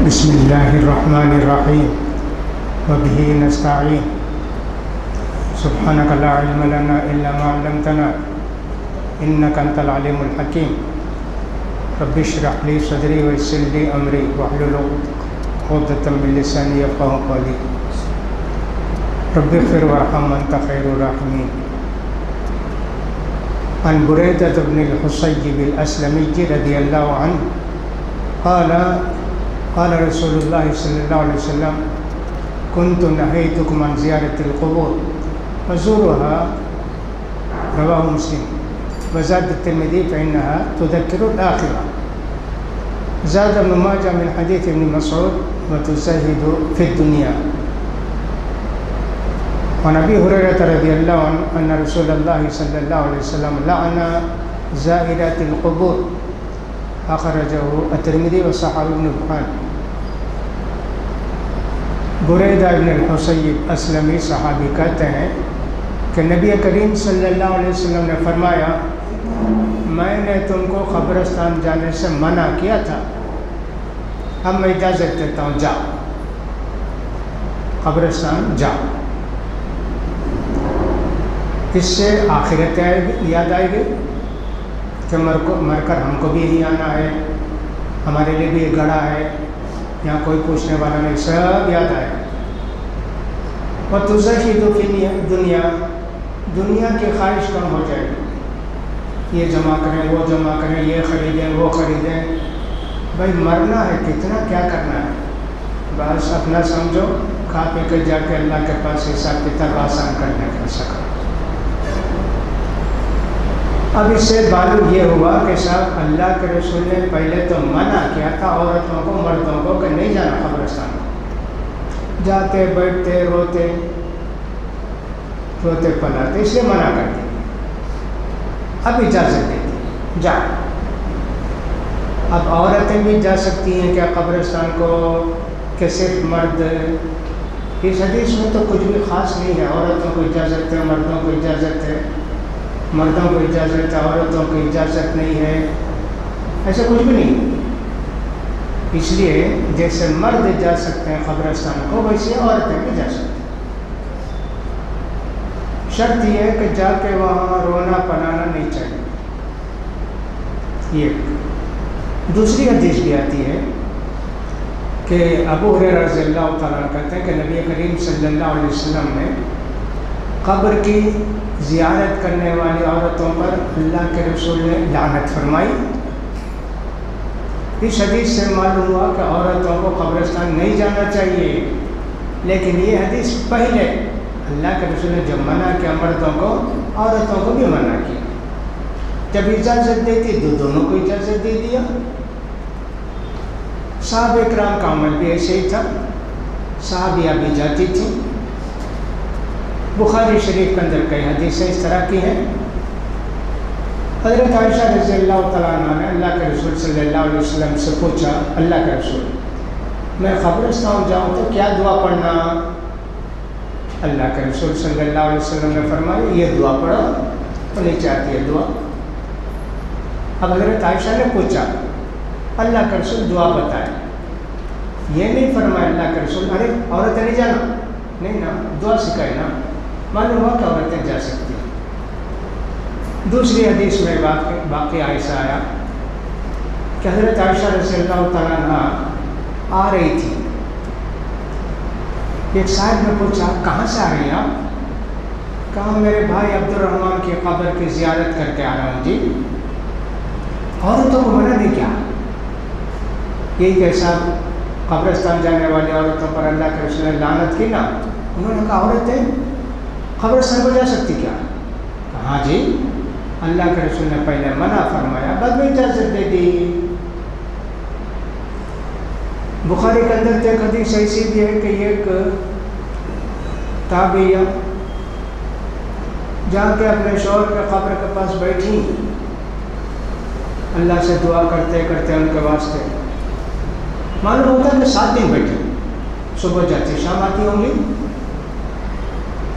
بسم اللہ الرحمن الرحیم وبہ نستعین سبحانک لا علم لنا الا ما علمتنا انک انت العلیم الحکیم رب اشرح لی صدری ویسر لی امری واحلل عقدۃ من لسانی یفقہوا قولی رب اغفر وارحم انت خیر الراحمین. عن بریدۃ بن الحصیب الاسلمی رضی اللہ عنہ قال رسول اللہ صلی اللہ علیہ وسلم كنت نهيتكم عن زيارة القبور فزورها. رواه مسلم. وزاد الترمذي فإنها تذكر الآخرة. زاد ابن ماجه من حديث ابن مسعود وتزهد في الدنيا. وعن أبي هريرة رضي الله عنه أن رسول الله صلى الله عليه وسلم لعن زائرات القبور. أخرجه الترمذي وصححه ابن حبان. بریدہ ابن الحصیب اسلمی صحابی کہتے ہیں کہ نبی کریم صلی اللہ علیہ وسلم نے فرمایا میں نے تم کو قبرستان جانے سے منع کیا تھا، اب میں اجازت دیتا ہوں، جاؤ قبرستان جاؤ. اس سے آخرت یاد آئے گی کہ مر کر ہم کو بھی یہی آنا ہے، ہمارے لیے بھی یہ گڑھا ہے، یہاں کوئی پوچھنے والا نہیں، سب یاد آئے. وتزہد فی دنیا، دنیا کی خواہش کم ہو جائے گی، یہ جمع کریں وہ جمع کریں، یہ خریدیں وہ خریدیں. بھائی مرنا ہے، کتنا کیا کرنا ہے، بس اپنا سمجھو، کھا پی کے جا کے اللہ کے پاس حساب کتاب آسان کرنے کا سکا. اب اس سے معلوم یہ ہوا کہ صاحب اللہ کے رسول نے پہلے تو منع کیا تھا عورتوں کو مردوں کو کہ نہیں جانا قبرستان کو، جاتے بیٹھتے روتے پلاتے، اس لیے منع کر دیا. اب اجازت دیتی جا. اب عورتیں بھی جا سکتی ہیں کیا قبرستان کو کہ صرف مرد؟ اس حدیث میں تو کچھ بھی خاص نہیں ہے، عورتوں کو اجازت ہے، مردوں کو اجازت ہے، مردوں کو اجازت ہے، عورتوں کو اجازت نہیں ہے، ایسا کچھ بھی نہیں. اس لیے جیسے مرد جا سکتے ہیں قبرستان کو، ویسے عورتیں بھی جا سکتی ہیں. شرط یہ ہے کہ جا کے وہاں رونا پلانا نہیں چاہیے. یہ دوسری حدیث بھی آتی ہے کہ ابو ہریرہ رضی اللہ تعالیٰ عنہ کہتے ہیں کہ نبی کریم صلی اللہ علیہ وسلم نے قبر کی زیارت کرنے والی عورتوں پر اللہ کے رسول نے لعنت فرمائی. اس حدیث سے معلوم ہوا کہ عورتوں کو قبرستان نہیں جانا چاہیے، لیکن یہ حدیث پہلے اللہ کے رسول نے جب منع کیا مردوں کو، عورتوں کو بھی منع کیا. جب اجازت دیتی تو دونوں کو اجازت دے دیا. صحابہ کرام کا عمل بھی ایسے ہی تھا، صحابیہ بھی جاتی تھیں. بخاری شریف کے اندر کئی حدیثیں اس طرح کی ہیں. حضرت عائشہ رضی اللہ تعالیٰ عنہ نے اللہ کے رسول صلی اللہ علیہ وسلم سے پوچھا، اللہ کے رسول میں قبرستان جاؤں تو کیا دعا پڑھنا؟ اللہ کے رسول صلی اللہ علیہ وسلم نے فرمایا یہ دعا پڑھو، تو نہیں چاہتی ہے دعا. اب حضرت عائشہ نے پوچھا اللہ کے رسول دعا بتائے، یہ نہیں فرمایا اللہ کے رسول ارے عورتیں نہیں جانا، نہیں نا دعا سکھائے نا. معلوم ہوا کہ عورتیں جا سکتی ہیں. دوسری حدیث میں باقی عائشہ آیا کہ حضرت عائشہ رضی اللہ تعالیٰ عنہ آ رہی تھی. ایک صاحب نے پوچھا کہاں سے آ رہی ہیں آپ؟ کہا میرے بھائی عبد الرحمن کی قبر کی زیارت کر کے آ رہا ہوں. جی عورتوں کو منع نہیں کیا؟ یہی کہ صاحب قبرستان جانے والی عورتوں پر اللہ کے رسول نے لعنت کی نا. انہوں نے کہا عورتیں قبرستان کو جا سکتی کیا؟ ہاں جی اللہ کے رسول نے پہلے منع فرمایا، بعد میں اجازت دے دی. بخاری کے اندر ایک حدیث ایسی بھی ہے کہ ایک تابعیہ جا کے اپنے شوہر کے قبر کے پاس بیٹھی، اللہ سے دعا کرتے کرتے ان کے واسطے. معلوم ہوتا ہے کہ 7 دن بیٹھی، صبح جاتی شام آتی ہوں گی.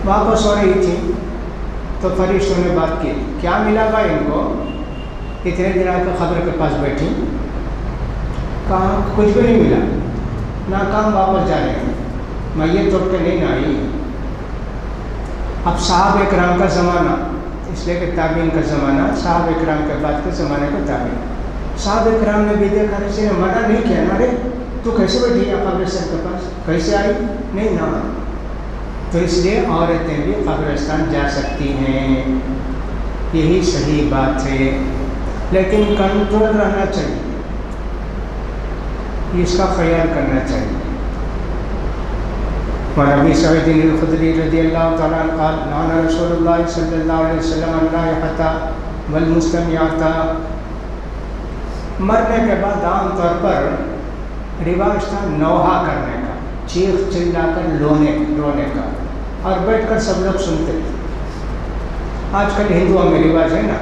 واپس ہو رہی تھی تو فرشتوں نے بات کی، کیا ملا بھائی ان کو، اتنے دن آ کے قبر کے پاس بیٹھی. کہاں کچھ بھی نہیں ملا. ناکام واپس جا رہے ہیں، میت اٹھ کے نہیں نہ آئی۔ اب صحابہ اکرام کا زمانہ، اس لیے کہ تابعین کا زمانہ، صحابہ اکرام کے بعد کے زمانے کو تابعین، صحابہ اکرام نے بھی دیکھا، کسی نے منع نہیں کیا نا، رے تو کیسے بیٹھی ہے قبرستان کے پاس، کیسے آئی؟ نہیں نہ، تو اس لیے عورتیں بھی قبرستان جا سکتی ہیں، یہی صحیح بات ہے، لیکن کنٹرول رہنا چاہیے، اس کا خیال کرنا چاہیے۔ وعن ابی سعید الخدری رضی اللہ تعالیٰ عنہ قال لعن رسول اللہ صلی اللہ علیہ وسلم الرائحۃ والمستمعۃ۔ مرنے کے بعد عام طور پر رواج تھا نوحہ کرنے کا، چیخ چلا کر رونے کا، اور بیٹھ کر سب لوگ سنتے تھے۔ آج کل ہندوؤں میں رواج ہے نا،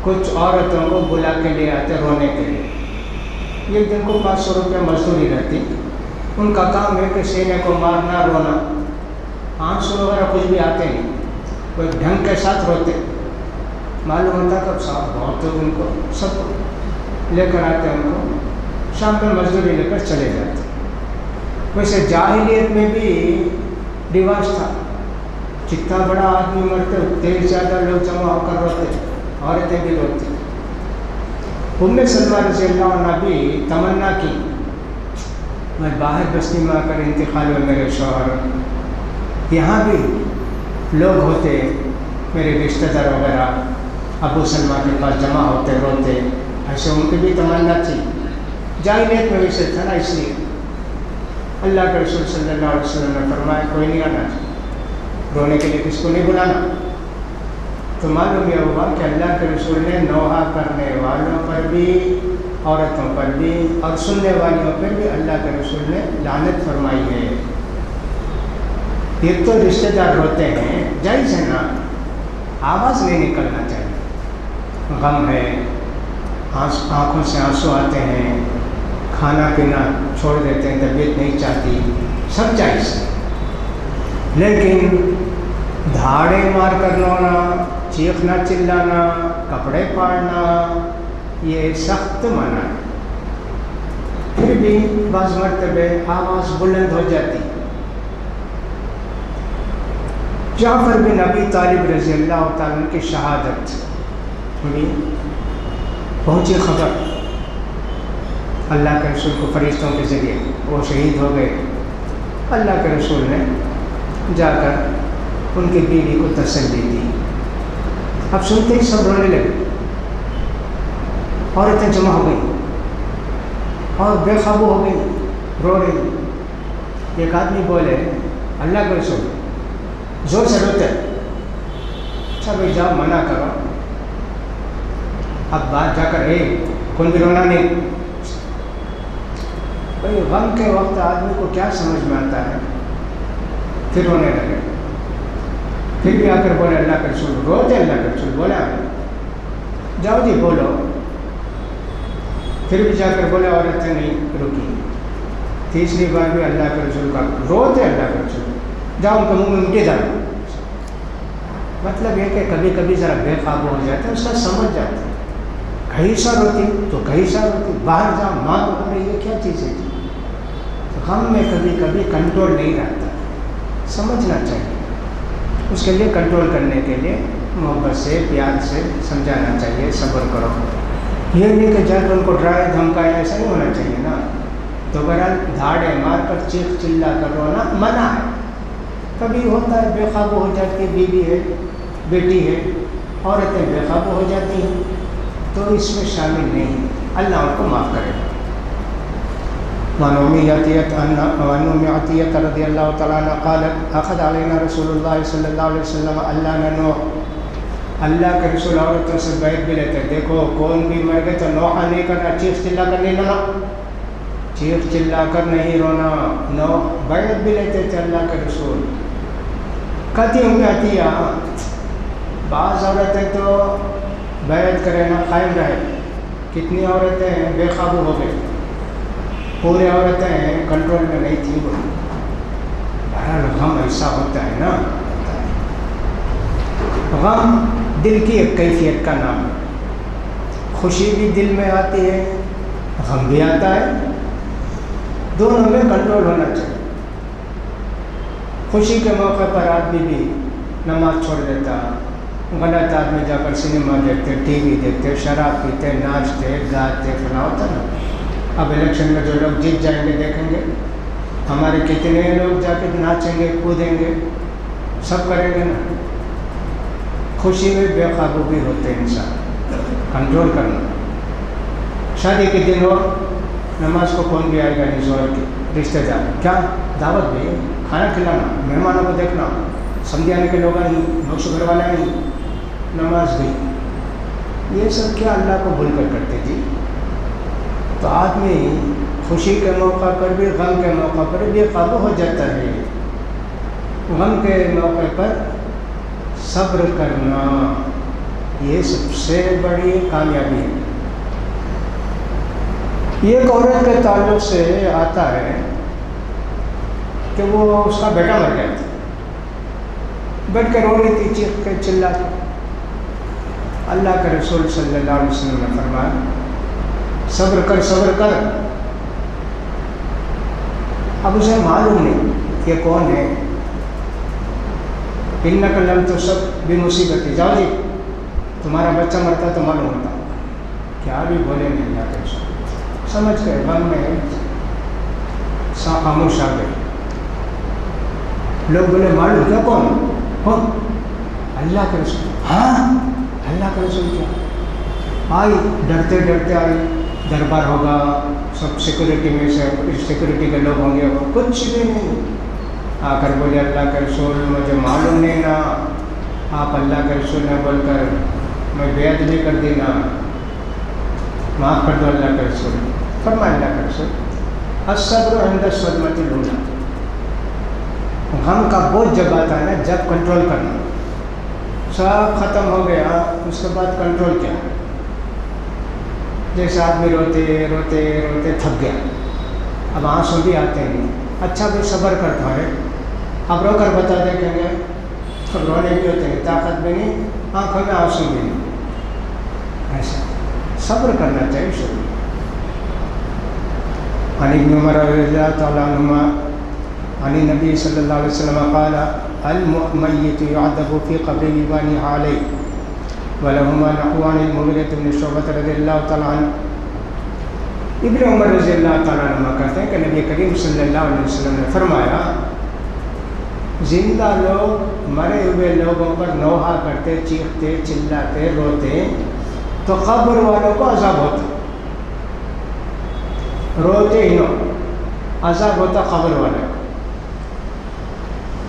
کچھ عورتوں کو بلا کے لے آتے رونے کے لیے، ایک دن کو 500 روپے مزدوری رہتی، ان کا کام ہے کہ سینے کو مارنا، رونا، آنسو وغیرہ کچھ بھی آتے نہیں، وہ ڈھنگ کے ساتھ روتے، معلوم ہوتا کب صاحب بہت لوگ ان کو سب لے کر آتے، ان کو شام میں مزدوری لے کر چلے جاتے۔ ویسے جاہلیت میں بھی رواج تھا، جتنا بڑا آدمی مرتے اتنے زیادہ لوگ جمع ہو کر روتے، عورتیں بھی روتی۔ ام سلمہ رضی اللہ عنہ بھی تمنا کی، میں باہر بستی میں آ کر انتقال ہوئے میرے شوہر، یہاں بھی لوگ ہوتے میرے رشتہ دار وغیرہ ابو سلمہ کے پاس جمع ہوتے روتے، ایسے ان کی بھی تمنا تھی۔ جاہلیت میں ویسے تھا نا، اس لیے اللہ کے رسول صلی اللہ علیہ وسلم نے فرمایا کوئی نہیں آنا چاہیے، رونے کے لیے کس کو نہیں بلانا۔ تو معلوم یہ ہوا کہ اللہ کے رسول نے نوحہ کرنے والوں پر بھی، عورتوں پر بھی، اور سننے والیوں پر بھی اللہ کے رسول نے لعنت فرمائی ہے۔ یہ تو رشتہ دار روتے ہیں، جائز ہے نا، آواز نہیں نکلنا چاہیے، غم ہے، آنکھوں سے آنسو آتے ہیں، کھانا پینا چھوڑ دیتے ہیں، طبیعت نہیں چاہتی، سب جائز ہے، لیکن دھاڑے مار کر رونا، چیخنا چلانا، کپڑے پاڑنا، یہ سخت منع ہے۔ پھر بھی بعض مرتبہ آواز بلند ہو جاتی۔ جعفر بن ابی طالب رضی اللہ تعالیٰ عنہ کی شہادت ہوئی، پہنچی خبر اللہ کے رسول کو فرشتوں کے ذریعے، وہ شہید ہو گئے۔ اللہ کے رسول نے جا کر ان کی بیوی کو تسلی دی۔ اب سنتے ہی سب رونے لگے، عورتیں جمع ہو گئیں اور بے قابو ہو گئی، رو رہی۔ ایک آدمی بولے اللہ کے رسول، زور سے روتے، اچھا بھائی جاؤ منع کرو۔ اب بات جا کر کون بھی رونا نہیں، بھائی غم کے وقت آدمی کو کیا سمجھ میں آتا ہے، پھر رونے لگے۔ پھر بھی آ کر بولے اللہ کے رسول، روتے اللہ کے رسول، بولے جاؤ جی بولو۔ پھر بھی جا کر بولے، عورتیں نہیں رکی۔ تیسری بار بھی اللہ کے رسول کا، روتے اللہ کے رسول، جاؤ ان کے منہ میں مٹی ڈالو۔ مطلب یہ کہ کبھی کبھی ذرا بے قابو ہو جاتا ہے، اس کا سمجھ جاتا ہے، کہیں سا روتی تو کہیں سا روتی، باہر جاؤ ماں تو بولے یہ کیا چیز ہے جی۔ غم میں کبھی کبھی کنٹرول نہیں رہتا، سمجھنا چاہیے، اس کے لیے کنٹرول کرنے کے لیے محبت سے، پیار سے سمجھانا چاہیے، صبر کرو۔ یہ نہیں کہ جا کر ان کو ڈرائے دھمکائے، ایسا نہیں ہونا چاہیے نا۔ تو بہرحال دھاڑے مار کر چیخ چلا کر رونا منع ہے۔ کبھی ہوتا ہے بے قابو ہو جاتی ہے، بیوی ہے، بیٹی ہے، عورتیں بے قابو ہو جاتی ہیں، تو اس میں شامل نہیں، اللہ ان کو معاف کرے گا۔ وعن ام عطیہ رضی اللہ تعالیٰ عنہ قالت اخذ علینا رسول اللہ صلی اللہ علیہ وسلم اللہ ننوح، اللہ کے رسول عورتوں سے بیعت بھی لیتے، دیکھو کون بھی مر گئے تو نوحہ نہیں کرنا، چیخ چلا کر نہیں رونا، چیخ چلا کر نہیں رونا، بیعت بھی لیتے تھے اللہ کے رسول۔ کہتی ام عطیہ بعض عورتیں تو بیعت کرے نہ قائم رہے، کتنی عورتیں ہیں بے قابو ہو گئی، پورے عورتیں کنٹرول میں نہیں تھیں۔ وہ بہرحال غم ایسا ہوتا ہے نا، غم دل کی ایک کیفیت کا نام ہے، خوشی بھی دل میں آتی ہے، غم بھی آتا ہے، دونوں میں کنٹرول ہونا چاہیے. خوشی کے موقع پر آدمی بھی نماز چھوڑ دیتا, غلط آدمی جا کر سنیما دیکھتے, ٹی وی دیکھتے, شراب پیتے, ناچتے گاتے, فلاں ہوتا نا. اب الیکشن میں جو لوگ جیت جائیں گے دیکھیں گے ہمارے کتنے لوگ جا کے ناچیں گے, کودیں گے, سب کریں گے نا. خوشی میں بے قابو بھی ہوتے ہیں انسان, کنٹرول کرنا. شادی کے دن ہو, نماز کو کون بھی آئے گا نہیں, زور کی رشتہ دار, کیا دعوت بھی, کھانا کھلانا, مہمانوں کو دیکھنا, سمجھے آنے کے لوگ نہیں, نوش گھر والا نہیں, نماز گئی. یہ سب کیا اللہ کو بھول کر کرتے جی. تو آدمی خوشی کے موقع پر بھی غم کے موقع پر بھی قابو ہو جاتا ہے. غم کے موقع پر صبر کرنا یہ سب سے بڑی کامیابی ہے. یہ ایک عورت کے تعلق سے آتا ہے کہ وہ اس کا بیٹا مر گیا تھا, بیٹھ کے رو رہی تھی, چیخ کے چلا کے. اللہ کے رسول صلی اللہ علیہ وسلم نے فرمایا صبر کر, صبر کر. اب اسے معلوم نہیں یہ کون ہے. انک لم تصب بمصیبت, جاؤ جی تمہارا بچہ مرتا تو معلوم ہوتا. کیا بھی بولے نہیں اللہ کے رسول, سمجھ گئے غم میں خاموش آ گئے. لوگ بولے معلوم کیا کون؟ اللہ کے رسول. ہاں اللہ کے رسول کیا؟ آئی ڈرتے ڈرتے آئی, دربار ہوگا, سب سیکورٹی میں سے سیکورٹی کے لوگ ہوں گے, کچھ بھی نہیں. آ کر بولے اللہ کے رسول مجھے معلوم نہیں نا, آپ اللہ کے رسول نے بول کر میں بے ادبی کر دی نا, معاف کر دو اللہ کے رسول. فرمایا اللہ کے رسول الصبر عند الصدمۃ الاولیٰ, غم کا بوجھ جب آتا ہے نا, جب کنٹرول کرنا, سب ختم ہو گیا اس کے بعد کنٹرول کیا. جیسے آدمی روتے روتے روتے تھک گیا, اب آنسو بھی آتے ہیں, اچھا بھی صبر کرتا ہے, اب رو کر بتا دیکھیں گے, اب رونے بھی ہوتے ہیں, طاقت بھی نہیں, آنکھوں میں آنسو بھی نہیں. ایسا صبر کرنا چاہیے. شروع عن ابن عمر رضی اللہ تعالیٰ عنہما عن نبی صلی اللہ علیہ وسلم قال المیت یعذب فی قبر بنی علیہ ولہما نحو عن المغیرۃ بن شعبۃ رضی اللہ تعالیٰ عنہ. ابن عمر رضی اللہ تعالیٰ عنہ کہتے ہیں کہ نبی کریم صلی اللہ علیہ وسلم نے فرمایا زندہ لوگ مرے ہوئے لوگوں پر نوحہ کرتے, چیختے, چلاتے, روتے تو قبر والوں کو عذاب ہوتا, روتے ہی نو عذاب ہوتا قبر والے کو.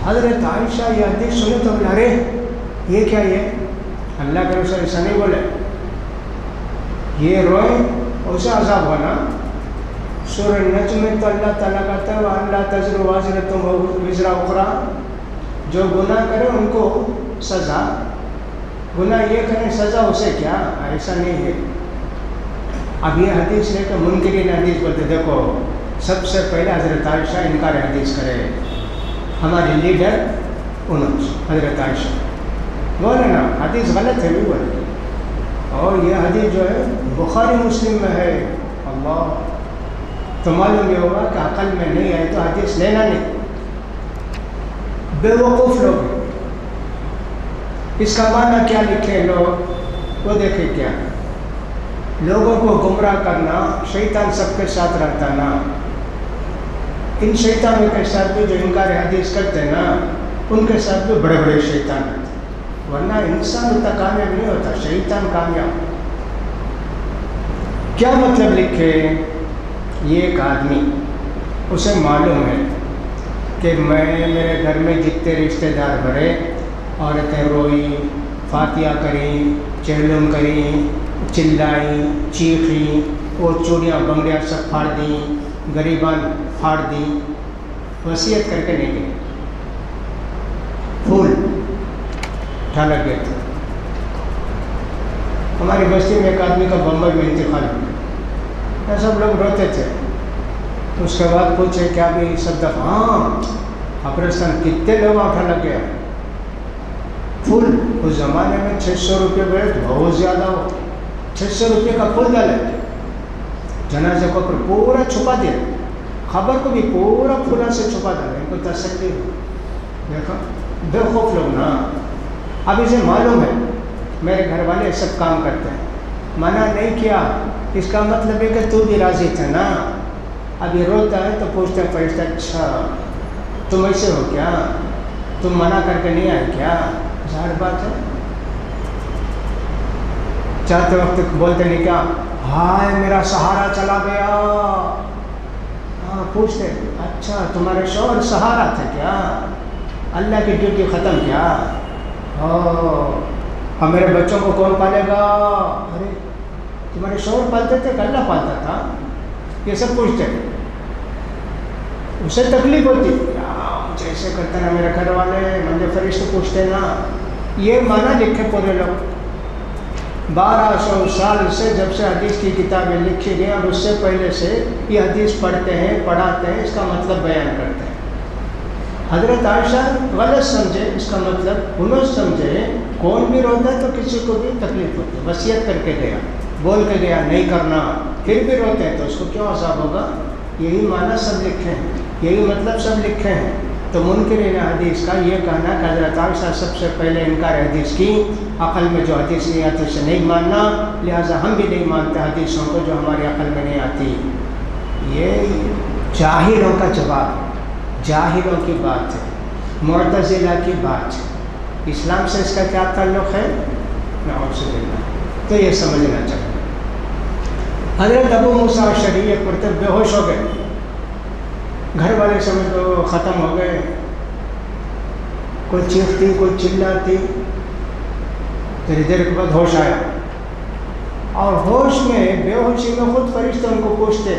حضرت عائشہ یہ حدیث سنے تو بولے ارے یہ کیا, یہ اللہ کے رسول ایسا نہیں بولے, یہ روئے اسے عذاب ہونا. سورہ نجم میں تو اللہ تعالیٰ کہتا ہے وَأَن لَا تَزِرُ وَازِرَةٌ وِزْرَ أُخْرَىٰ, جو گناہ کرے ان کو سزا, گناہ یہ کریں سزا اسے کیا, ایسا نہیں ہے. اب یہ حدیث لے کے منکرین حدیث بولتے دیکھو سب سے پہلے حضرت عائشہ انکار حدیث کرے, ہماری لیڈر انہوں حضرت عائشہ بولے نا حدیث غلط ہے بھی بولے. اور یہ حدیث جو ہے بخاری مسلم میں ہے. اللہ تو معلوم یہ ہوگا کہ عقل میں نہیں آئی تو حدیث لینا نہیں. بے وقوف لوگ اس کا معنی کیا لکھے لوگ وہ دیکھیں کیا, لوگوں کو گمراہ کرنا. شیطان سب کے ساتھ رہتا نا, ان شیطانوں کے ساتھ بھی جو انکار حدیث کرتے ہیں نا ان کے ساتھ بھی بڑے بڑے شیطان رہتے, ورنہ انسان اتنا کامیاب نہیں ہوتا, شیطان کامیاب. کیا مطلب لکھے, یہ ایک آدمی اسے معلوم ہے کہ میرے گھر میں جتنے رشتہ دار بھرے, عورتیں روئی, فاتحہ کریں, چہلم کریں, چلائیں, چیخیں, وہ چوڑیاں بنگڑیاں سب پھاڑ دیں, غریبان پھاڑ دیں, وصیت کر کے نہیں گئے, پھول ڈھالک گئے تھے. ہماری بستی میں ایک آدمی کا بمبئی میں انتقال ہو گیا, سب لوگ روتے تھے. اس کے بعد پوچھے کیا بھی سب دفعہ, ہاں قبرستان کتنے لوگ اٹھا لگ گیا, پھول اس زمانے میں 600 روپے بڑے بہت زیادہ ہو, 600 روپے کا پھول ڈالے, جنازے کو پورا چھپا دیا, خبر کو بھی پورا پھولا سے چھپا دے ان کو تسلی ہو. دیکھو بے خوف لوگ نا. اب اسے معلوم ہے میرے گھر والے سب کام کرتے ہیں, منع نہیں کیا, اس کا مطلب ہے کہ تو بھی راضی تھا نا. اب یہ روتا ہے تو پوچھتے ہیں فرشتہ اچھا تم ایسے ہو کیا, تم منع کر کے نہیں آئے کیا؟ ظاہر بات ہے. چاہتے وقت بولتے نہیں کیا ہائے میرا سہارا چلا گیا. ہاں پوچھتے اچھا تمہارے شوہر سہارا تھے کیا, اللہ کی ڈیوٹی ختم کیا؟ اور میرے بچوں کو کون پالے گا؟ ارے تمہارے شوہر پالتے تھے کہ اللہ پالتا تھا؟ یہ سب پوچھتے. اسے تکلیف ہوتی مجھے ایسے کرتے نا میرے گھر والے, مجھے فرشتے پوچھتے نا. یہ معنی لکھے پورے لوگ 1200 سال سے جب سے حدیث کی کتابیں لکھی گئی اور اس سے پہلے سے یہ حدیث پڑھتے ہیں پڑھاتے ہیں, اس کا مطلب بیان کرتے ہیں. حضرت عائشہ غلط سمجھے اس کا مطلب, انہوں سمجھے کون بھی روتا ہے تو کسی کو بھی تکلیف ہوتی ہے. وصیت کر کے گیا, بول کے گیا نہیں کرنا, پھر بھی روتے ہیں تو اس کو کیوں عذاب ہوگا؟ یہی معنی سب لکھے ہیں, یہی مطلب سب لکھے ہیں. تو منکرین حدیث کا یہ کہنا کہ حضرت عائشہ سب سے پہلے انکار حدیث کی, عقل میں جو حدیث نہیں آتی اسے نہیں ماننا, لہٰذا ہم بھی نہیں مانتے حدیثوں کو جو ہماری عقل میں نہیں آتی. یہ جاہلوں کا جواب ہے, جاہلوں کی بات ہے, معتزلہ کی بات ہے. اسلام سے اس کا کیا تعلق ہے؟ نعوذ باللہ. تو یہ سمجھنا چاہیے. حضرت ابو موسیٰ اشعری پڑھتے بے ہوش ہو گئے, گھر والے سمجھ لو ختم ہو گئے. کوئی چیختی کوئی چلاتی, تھوڑی دیر کے بعد ہوش آیا, اور ہوش میں بے ہوشی میں خود فرشتے ان کو پوچھتے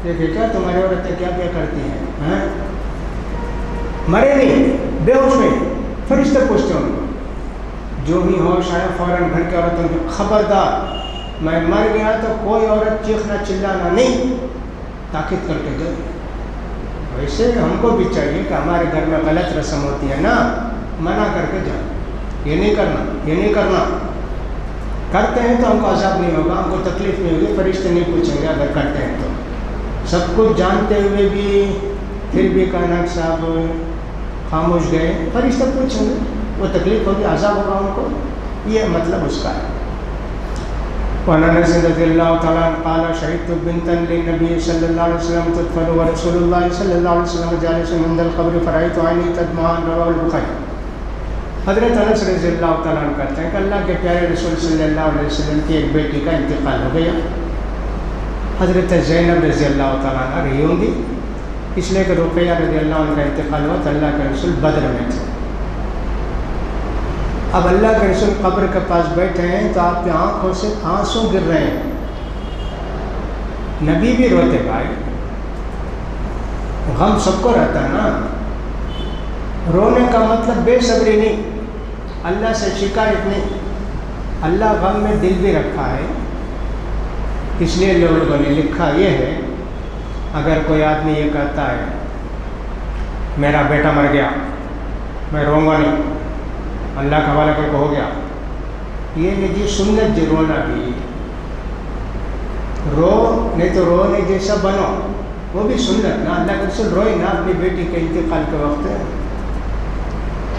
دیکھے کیا تمہاری عورتیں کیا کیا کرتی ہیں؟ مرے نہیں, بے ہوش میں فرشتے پوچھتے ان کو. جو ہی ہوش آیا فوراً گھر کے عورتوں کو خبردار میں مر گیا تو کوئی عورت چیخنا چلانا نہیں, تاکید کر کے گئے. ویسے ہم کو بھی چاہیے کہ ہمارے گھر میں غلط رسم ہوتی ہے نا, منع کر کے جائیں, یہ نہیں کرنا یہ نہیں کرنا. کرتے ہیں تو ہم کو عذاب نہیں ہوگا, ہم کو تکلیف نہیں ہوگی, فرشتے نہیں پوچھیں گے اگر کرتے ہیں تو. سب کچھ جانتے ہوئے بھی پھر بھی کہنا کہ صاحب خاموش گئے, فرشتے پوچھیں گے, وہ تکلیف ہوگی, عذاب ہوگا ان کو. یہ مطلب اس کا ہے. وعن انس رضی اللہ تعالیٰ عنہ قال شهدت بنتا للنبي صلی اللہ علیہ وسلم تدفن ورسول اللہ صلی اللہ علیہ وسلم جالس عند القبر فرأيت عيني تدمع. رواه البخاری. حضرت انس رضی اللہ تعالیٰ عنہ کہتے ہیں کہ اللہ کے پیارے رسول صلی اللہ علیہ وسلم کی ایک بیٹی کا انتقال ہو گیا. حضرت زینب رضی اللہ تعالیٰ عنہ رہی ہوں گی, اس لیے کہ رقیہ رضی اللہ عنہ کا انتقال ہوا تو اللہ کے رسول بدر میں تھے. اب اللہ کے رسول قبر کے پاس بیٹھے ہیں تو آپ کی آنکھوں سے آنسو گر رہے ہیں. نبی بھی روتے بھائی, غم سب کو رہتا ہے نا. رونے کا مطلب بے صبری نہیں, اللہ سے شکایت نہیں. اللہ غم میں دل بھی رکھا ہے, اس لیے لوگوں نے لکھا یہ ہے اگر کوئی آدمی یہ کہتا ہے میرا بیٹا مر گیا میں روں گا نہیں, اللہ کا حوالہ کر کے ہو گیا, یہ نہیں جی سنت جی رونا بھی. رو نہیں تو رونے جیسا بنو, وہ بھی سنت نا. اللہ کے رسول روئے نا اپنی بیٹی کے انتقال کے وقت,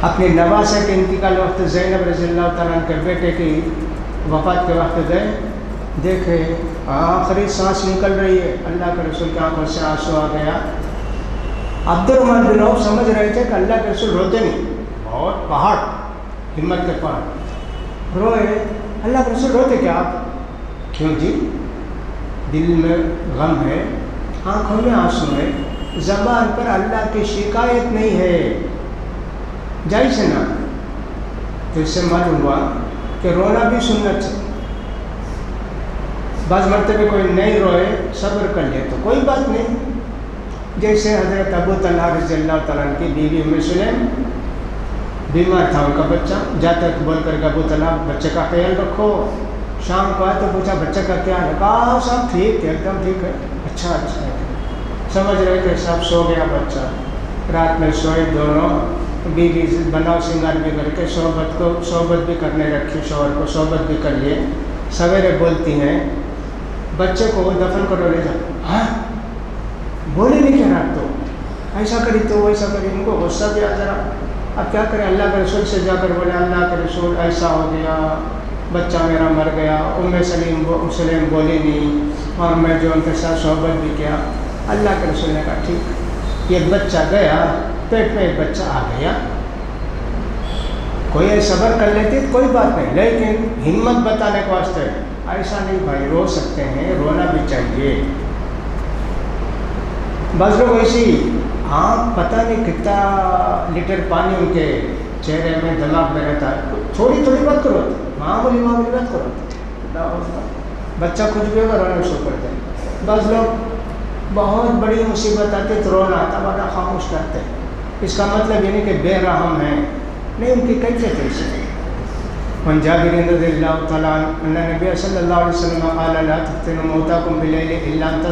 اپنی نواسہ کے انتقال وقت زینب رضی اللہ تعالیٰ عنہ کے بیٹے کی وفات کے وقت گئے, دیکھے آخری سانس نکل رہی ہے, اللہ کے رسول کی آنکھوں سے آنسو آ گیا. عبد الرحمن بن عوف سمجھ رہے تھے کہ اللہ کے رسول روتے نہیں, بہت پہاڑ ہمت کے پہاڑ, روئے. اللہ کے رسول روتے کیا آپ؟ کیوں جی, دل میں غم ہے, آنکھوں میں آنسو ہے, زبان پر اللہ کی شکایت نہیں ہے, جائز ہے نا. تو اس سے معلوم ہوا کہ رونا بھی سنت ہے. بعض مرتبہ کوئی نہیں روئے صبر کر لے تو کوئی بات نہیں. جیسے حضرت ابو طلحہ رضی اللہ تعالیٰ عنہ کی بیوی ام سلیم, بیمار تھا ان کا بچہ, جاتا بول کر کے ابو طلحہ بچے کا خیال رکھو. شام کو آئے تو پوچھا بچہ کا کیا ہے, کہا صاحب ٹھیک ہے, ایک دم ٹھیک ہے. اچھا اچھا, سمجھ رہے کہ صاحب سو گیا بچہ. رات میں سوئے دونوں, بیوی بناؤ سنگار بھی کر کے صحبت بھی کرنے رکھی, شوہر کو صحبت بھی کر لیے. سویرے بولتی ہیں بچے کو دفن کرو لے جاؤ. ہاں بولے نہیں کہ رات تو ایسا کری تو ویسا کری. ان کو غصہ بھی آ ذرا. اب کیا کریں, اللہ کے رسول سے جا کر بولے اللہ کے رسول ایسا ہو گیا, بچہ میرا مر گیا. سلیم بولی نہیں, اور میں جو ان کے ساتھ صحبت بھی کیا. اللہ کے رسول نے کہا ٹھیک, ایک بچہ گیا, پیٹ میں ایک بچہ آ گیا, کوئی صبر کر لیتی کوئی بات نہیں, لیکن ہمت بتانے کے واسطے ایسا نہیں بھائی, رو سکتے ہیں, رونا بھی چاہیے. بعض لوگ ایسی پتہ نہیں کتنا لیٹر پانی ان کے چہرے میں دماغ میں رہتا ہے, تھوڑی تھوڑی بات کرو, معمولی بات کرو, بچہ کچھ بھی ہوگا رونا شروع کر دیں. بعض لوگ بہت بڑی مصیبت آتی ہے تو رونا آتا ہے ورنہ خاموش کرتے ہیں. اس کا مطلب یہ نہیں کہ بے رحم ہیں, نہیں, ان کی کیفیت ایسی ہے. وعن جابر رضی اللہ تعالیٰ عنہ ان نبی صلی اللہ علیہ وسلم قال لا تفتنوا موتاکم باللیل الا ان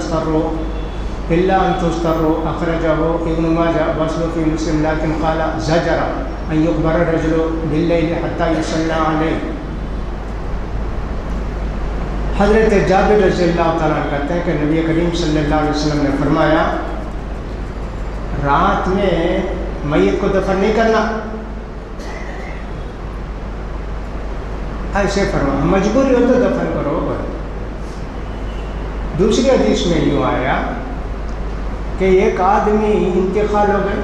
تستروا اخرجہ ابن ماجہ وصل فی مسلم لیکن قال زجر ان یقبر الرجل باللیل حتی یصلی علیہ. حضرت جابر رضی اللہ تعالیٰ عنہ کہتے ہیں کہ نبی کریم صلی اللہ علیہ وسلم نے فرمایا رات میں میت کو دفن نہیں کرنا, ایسے فرمایا, مجبوری ہو تو دفن کرو. دوسری حدیث میں یوں آیا کہ ایک آدمی انتقال ہو گئے,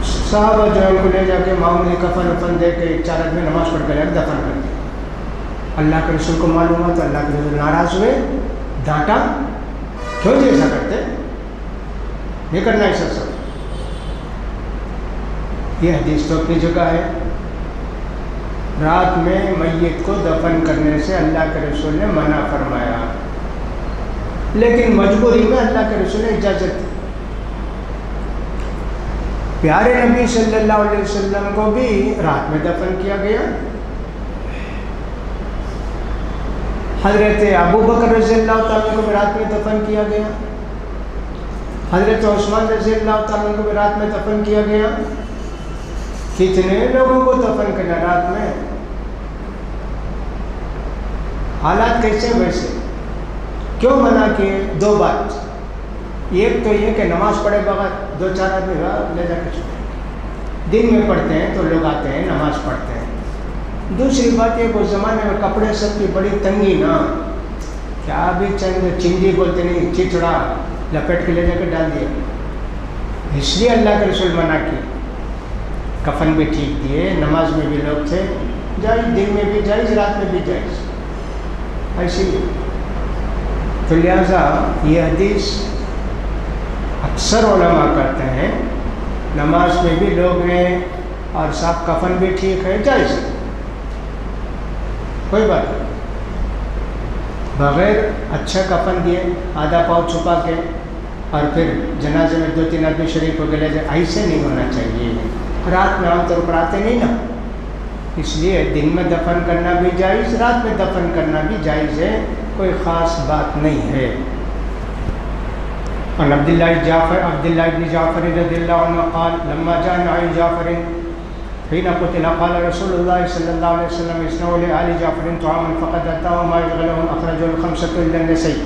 صحابہ جو ان کو لے جا کے معمولی کفن وفن دے کے 4 آدمی نماز پڑھ کر دفن کر دیا. اللہ کے رسول کو معلوم ہوا تو اللہ کے رسول ناراض ہوئے, ڈانٹا, کیوں جی ایسا کرتے, نہیں کرنا ایسا سب. یہ حدیث تو اپنی جگہ ہے, رات میں میت کو دفن کرنے سے اللہ کے رسول نے منع فرمایا, لیکن مجبوری میں اللہ کے رسول نے اجازت دی. پیارے نبی صلی اللہ علیہ وسلم کو بھی رات میں دفن کیا گیا. حضرت ابو بکر رضی اللہ تعالیٰ کو بھی رات میں دفن کیا گیا. حضرت عثمان رضی اللہ تعالیٰ کو بھی رات میں دفن کیا گیا. کتنے لوگوں کو دفن کرنا رات میں, حالات کیسے ویسے, کیوں منع کیے؟ 2 بات. ایک تو یہ کہ نماز پڑھے بغیر 2-4 آدمی لے جا کے چھوڑے, دن میں پڑھتے ہیں تو لوگ آتے ہیں نماز پڑھتے ہیں. دوسری بات یہ کہ اس زمانے میں کپڑے سب کی بڑی تنگی نا, کیا بھی چند چنجی بولتے نہیں, چچڑا لپیٹ کے لے جا کے ڈال دیا, اس لیے اللہ کے رسول منع کی. کفن بھی ٹھیک دیے, نماز میں بھی لوگ تھے, جائز, دن میں بھی جائز, رات میں بھی جائز, ایسی. تو لہٰذا یہ حدیث اکثر علماء کرتے ہیں, نماز میں بھی لوگ ہیں اور صاحب کفن بھی ٹھیک ہے, جائز ہے, کوئی بات نہیں. بغیر اچھا کفن دیے, آدھا پاؤں چھپا کے, اور پھر جنازے میں 2-3 آدمی شریک ہو کے لے جائے, ایسے نہیں ہونا چاہیے. رات میں عام طور پر آتے نہیں نا, اس لیے دن میں دفن کرنا بھی جائز, رات میں دفن کرنا بھی جائز ہے, کوئی خاص بات نہیں ہے. اور عبداللہ بن جعفر رضی اللہ عنہ قال لما جاء نعي جعفر حين قتل قال رسول الله صلى الله عليه وسلم اصنعوا لآل جعفر طعاما فقد أتاهم ما يشغلهم أخرجه الخمسة إلا النسائي.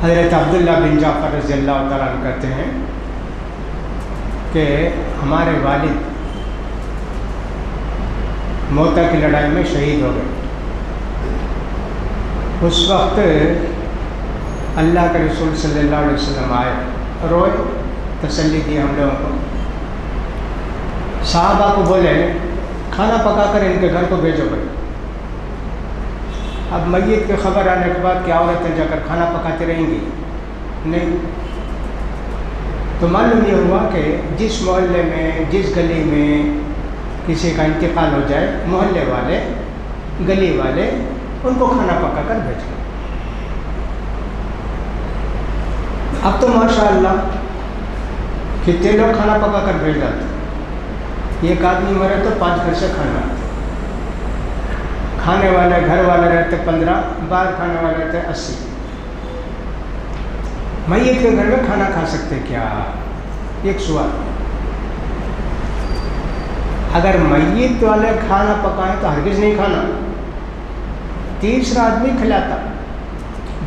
حضرت عبداللہ بن جعفر رضی اللہ تعالیٰ عنہ کہتے ہیں کہ ہمارے والد موتا کی لڑائی میں شہید ہو گئے. اس وقت اللہ کے رسول صلی اللہ علیہ وسلم آئے, روئے, تسلی دی ہم لوگوں کو. صحابہ کو بولے کھانا پکا کر ان کے گھر کو بھیجو بھائی. اب میت کی خبر آنے کے بعد کیا عورتیں جا کر کھانا پکاتی رہیں گی؟ نہیں. تو معلوم یہ ہوا کہ جس محلے میں, جس گلی میں کسی کا انتقال ہو جائے, محلے والے, گلی والے ان کو کھانا پکا کر بھیجیں. اب تو ماشاء اللہ کتنے لوگ کھانا پکا کر بھیج جاتے. ایک آدمی مرے تو 5 گھر سے کھانا, کھانے والے گھر والے رہتے 15, باہر کھانے والے رہتے 80. میت کے گھر میں کھانا کھا سکتے کیا؟ ایک سوال. اگر میت والے کھانا پکائیں تو ہرگز نہیں کھانا. تیسرا آدمی کھلاتا,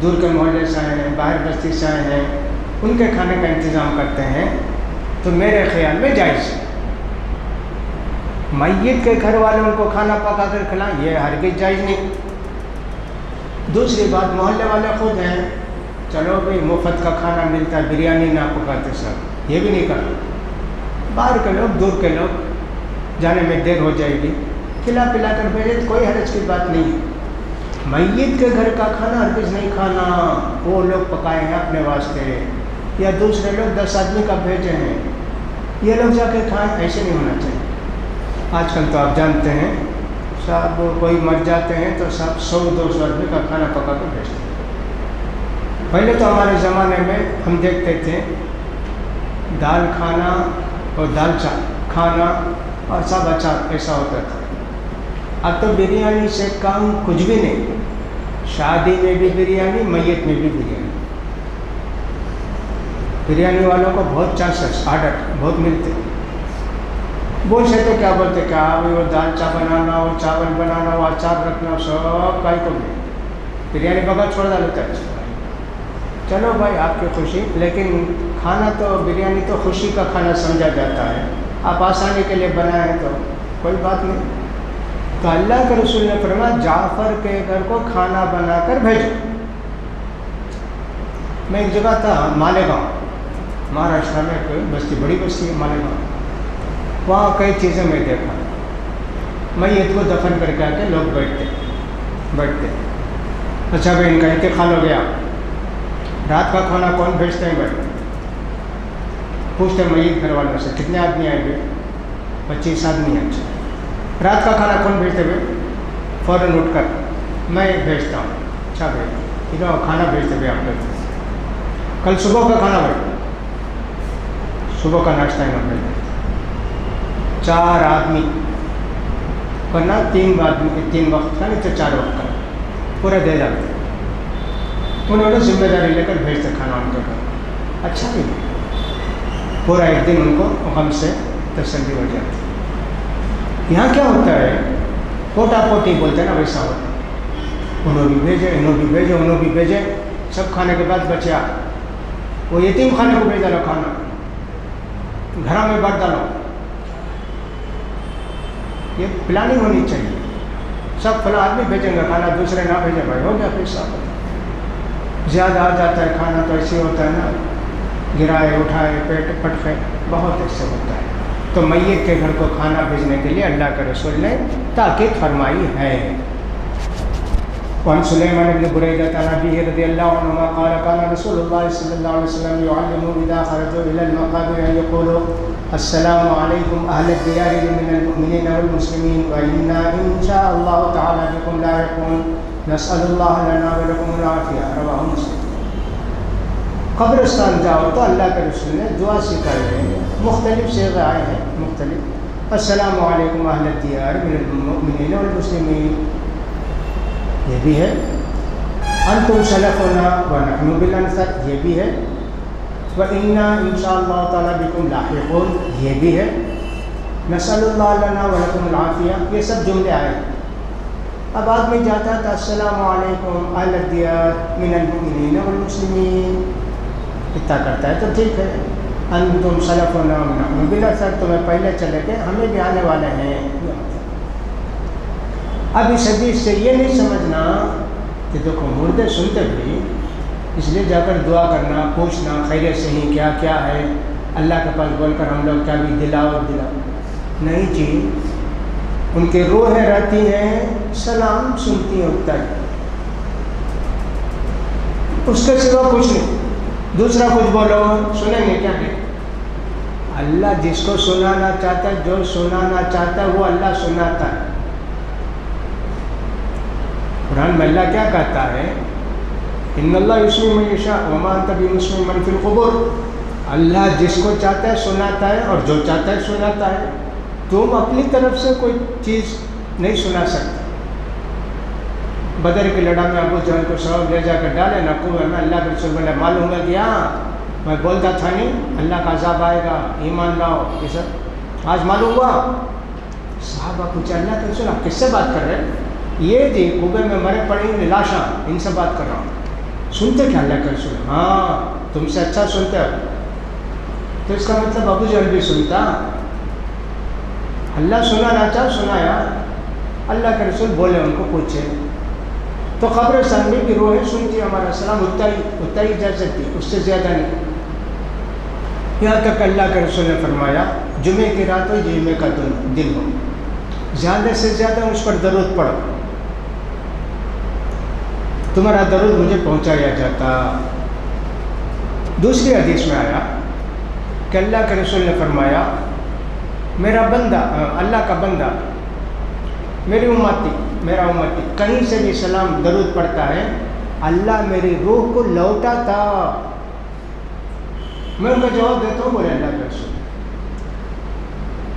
دور کے محلے سے آئے ہیں، باہر بستی سے آئے ہیں، ان کے کھانے کا انتظام کرتے ہیں تو میرے خیال میں جائز ہے۔ میت کے گھر والے ان کو کھانا پکا کر کھلائیں، یہ ہرگز جائز نہیں۔ دوسری بات، محلے والے خود ہیں، چلو بھئی مفت کا کھانا ملتا ہے، بریانی نہ پکاتے سب، یہ بھی نہیں کرنا۔ باہر کے لوگ، دور کے لوگ، جانے میں دیر ہو جائے گی، کھلا پلا کر بھیجے تو کوئی حرج کی بات نہیں ہے۔ میت کے گھر کا کھانا ہرگز نہیں کھانا، وہ لوگ پکائیں گے اپنے واسطے، یا دوسرے لوگ 10 آدمی کا بھیجے ہیں، یہ لوگ جا کے کھائیں، ایسے نہیں ہونا چاہیے۔ آج کل تو آپ جانتے ہیں سب، کوئی مر جاتے ہیں تو سب 100-200 آدمی کا کھانا پکا کر بھیجتے ہیں۔ پہلے تو ہمارے زمانے میں ہم دیکھتے تھے دال کھانا اور دال کھانا اور سب اچار، ایسا ہوتا تھا۔ اب تو بریانی سے کم کچھ بھی نہیں، شادی میں بھی بریانی، میت میں بھی بریانی۔ بریانی والوں کو بہت چانسز، آرڈر بہت ملتے۔ بولتے تو کیا بولتے، کیا وہ دال بنانا، وہ چاول بنانا، وہ اچار رکھنا، سب کائی کو بھی بریانی بغیر چھوڑ دیتا ہے۔ چلو بھائی آپ کی خوشی، لیکن کھانا تو بریانی تو خوشی کا کھانا سمجھا جاتا ہے، آپ آسانی کے لیے بنائیں تو کوئی بات نہیں۔ تو اللہ کے رسول نے فرمایا جعفر کے گھر کو کھانا بنا کر بھیجو۔ میں ایک جگہ تھا مالیگاؤں، مہاراشٹر میں کوئی بستی، بڑی بستی ہے مالیگاؤں، وہاں کئی چیزیں میں دیکھا۔ میت کو دفن کر کے آ کے لوگ بیٹھتے، اچھا بھائی ان کا انتقال ہو گیا، رات کا کھانا کون بھیجتے ہیں بھائی؟ پوچھتے میت گھر والوں سے کتنے آدمی آئیں گے؟ 25 آدمی ہیں۔ اچھا رات کا کھانا کون بھیجتے ہوئے؟ فوراً اٹھ کر میں بھیجتا ہوں۔ اچھا بھائی ٹھیک ہے، کھانا بھیجتے ہوئے آپ لوگ، کل صبح کا کھانا بھائی، صبح کا ناشتہ ہے بھیج 4 آدمی، ورنہ 3 آدمی، 3 وقت کا نہیں تو 4 وقت کا پورا دے جاتے۔ انہوں نے ذمہ داری لے کر بھیجتے کھانا ان کے گھر۔ اچھا بھی پورا ایک دن ان کو غم سے تسلی ہو جاتی۔ یہاں کیا ہوتا ہے، پوٹا پوٹی بولتے ہیں نا، ویسا ہوتا ہے، انہوں بھی بھیجے، انہوں بھی بھیجے، انہوں بھی بھیجے، سب کھانے کے بعد بچیا، وہ یتیم خانے کو بھیج ڈالو، کھانا گھر میں بانٹ ڈالو۔ یہ پلاننگ ہونی چاہیے، سب فلاں آدمی بھیجیں گے کھانا، دوسرے نہ بھیجیں، بھائی ہو گیا پھر صاحب، زیادہ آ جاتا ہے کھانا تو ایسے ہوتا ہے نا، گرائے اٹھائے پیٹ پٹ گئے، بہت ایسے ہوتا ہے۔ تو میت کے گھر کو کھانا بھیجنے کے لیے اللہ کے رسول نے تاکید فرمائی ہے۔ وعن سلیمان بن بریدہ عن ابیہ رضی اللہ عنہ قال كان رسول اللہ صلی اللہ علیہ وسلم يعلم اذا خرجوا الى المقابر ان يقولوا السلام علیکم اہل الدیار من المؤمنین والمسلمین وانا ان شاء اللہ تعالی بكم لاحقون نسأل اللہ لنا ولکم العافیہ، رواہ مسلم۔ قبرستان جاؤ تو اللہ کے رسول نے دعا سکھائی ہے، مختلف صیغے آئے ہیں مختلف، السلام علیکم اہل الدیار من المؤمنین والمسلمین، یہ بھی ہے، انتم سلفنا ونحن بالانصار، یہ بھی ہے، وَإِنَّا إِن شَاءَ اللَّهُ تَعَالَى بِكُمْ لَاحِقُونَ، یہ بھی ہے، نسأل اللہ لنا ولکم العافیہ، یہ سب جملے آئے۔ اب آدمی جاتا تھا السلام علیکم اہل الدیار من المؤمنین والمسلمین، اتنا کرتا ہے تو ٹھیک ہے، انتم سلفنا ونحن بالانصار، تمہیں پہلے چلے گئے، ہمیں بھی آنے والے ہیں۔ اب اس حدیث سے یہ نہیں سمجھنا کہ دیکھو مردے سنتے بھی، اس لیے جا کر دعا کرنا، پوچھنا خیریت سے ہی کیا کیا ہے، اللہ کے پاس بول کر ہم لوگ کیا بھی دلاؤ نہیں جی، ان کی روحیں رہتی ہیں، سلام سنتی ہیں اتنا ہی، اس کے سوا کچھ نہیں، دوسرا کچھ بولو سنیں گے کیا کہ اللہ جس کو سنانا چاہتا ہے، جو سنانا چاہتا ہے وہ اللہ سناتا ہے۔ قرآن میں اللہ کیا کہتا ہے، ان اللہ یسمع من یشاء وما انت بمسمع من فی القبور، اللہ جس کو چاہتا ہے سناتا ہے اور جو چاہتا ہے سناتا ہے، تم اپنی طرف سے کوئی چیز نہیں سنا سکتے۔ بدر کی لڑائی میں ابو جہل کو سبب لے جا کر ڈالے نہ کنویں میں، اللہ کے رسول نے معلوم ہے کہ ہاں میں بولتا تھا نہیں اللہ کا عذاب آئے گا، ایمان لاؤ، یہ سب آج معلوم ہوا۔ صحابہ پوچھا اللہ کے رسول آپ کس سے بات کر رہے ہیں؟ یہ جی کنویں میں مرے پڑے لاشاں، ان سے بات کر رہا ہوں۔ سنتے کیا اللہ کے رسول؟ ہاں تم سے اچھا سنتے ہو. تو اس کا مطلب ابو جہل بھی سنتا. اللہ سنانا چاہ سنایا, اللہ کے رسول بولے ان کو پوچھے. تو قبرستان میں بھی روحیں سنتی ہمارا سلام, اتنا ہی اجازت دی, اس سے زیادہ نہیں. یہاں تک اللہ کے رسول نے فرمایا جمعے کی رات ہو, جمعے کا دن ہو, زیادہ سے زیادہ اس پر درود پڑھو, تمہارا درود مجھے پہنچایا جاتا. دوسری حدیث میں آیا کہ اللہ کے رسول نے فرمایا میرا بندہ, اللہ کا بندہ, میرا امتی کہیں سے بھی سلام درود پڑھتا ہے, اللہ میری روح کو لوٹاتا. میں ان کا جواب دیتا ہوں, بولے اللہ کے رسول.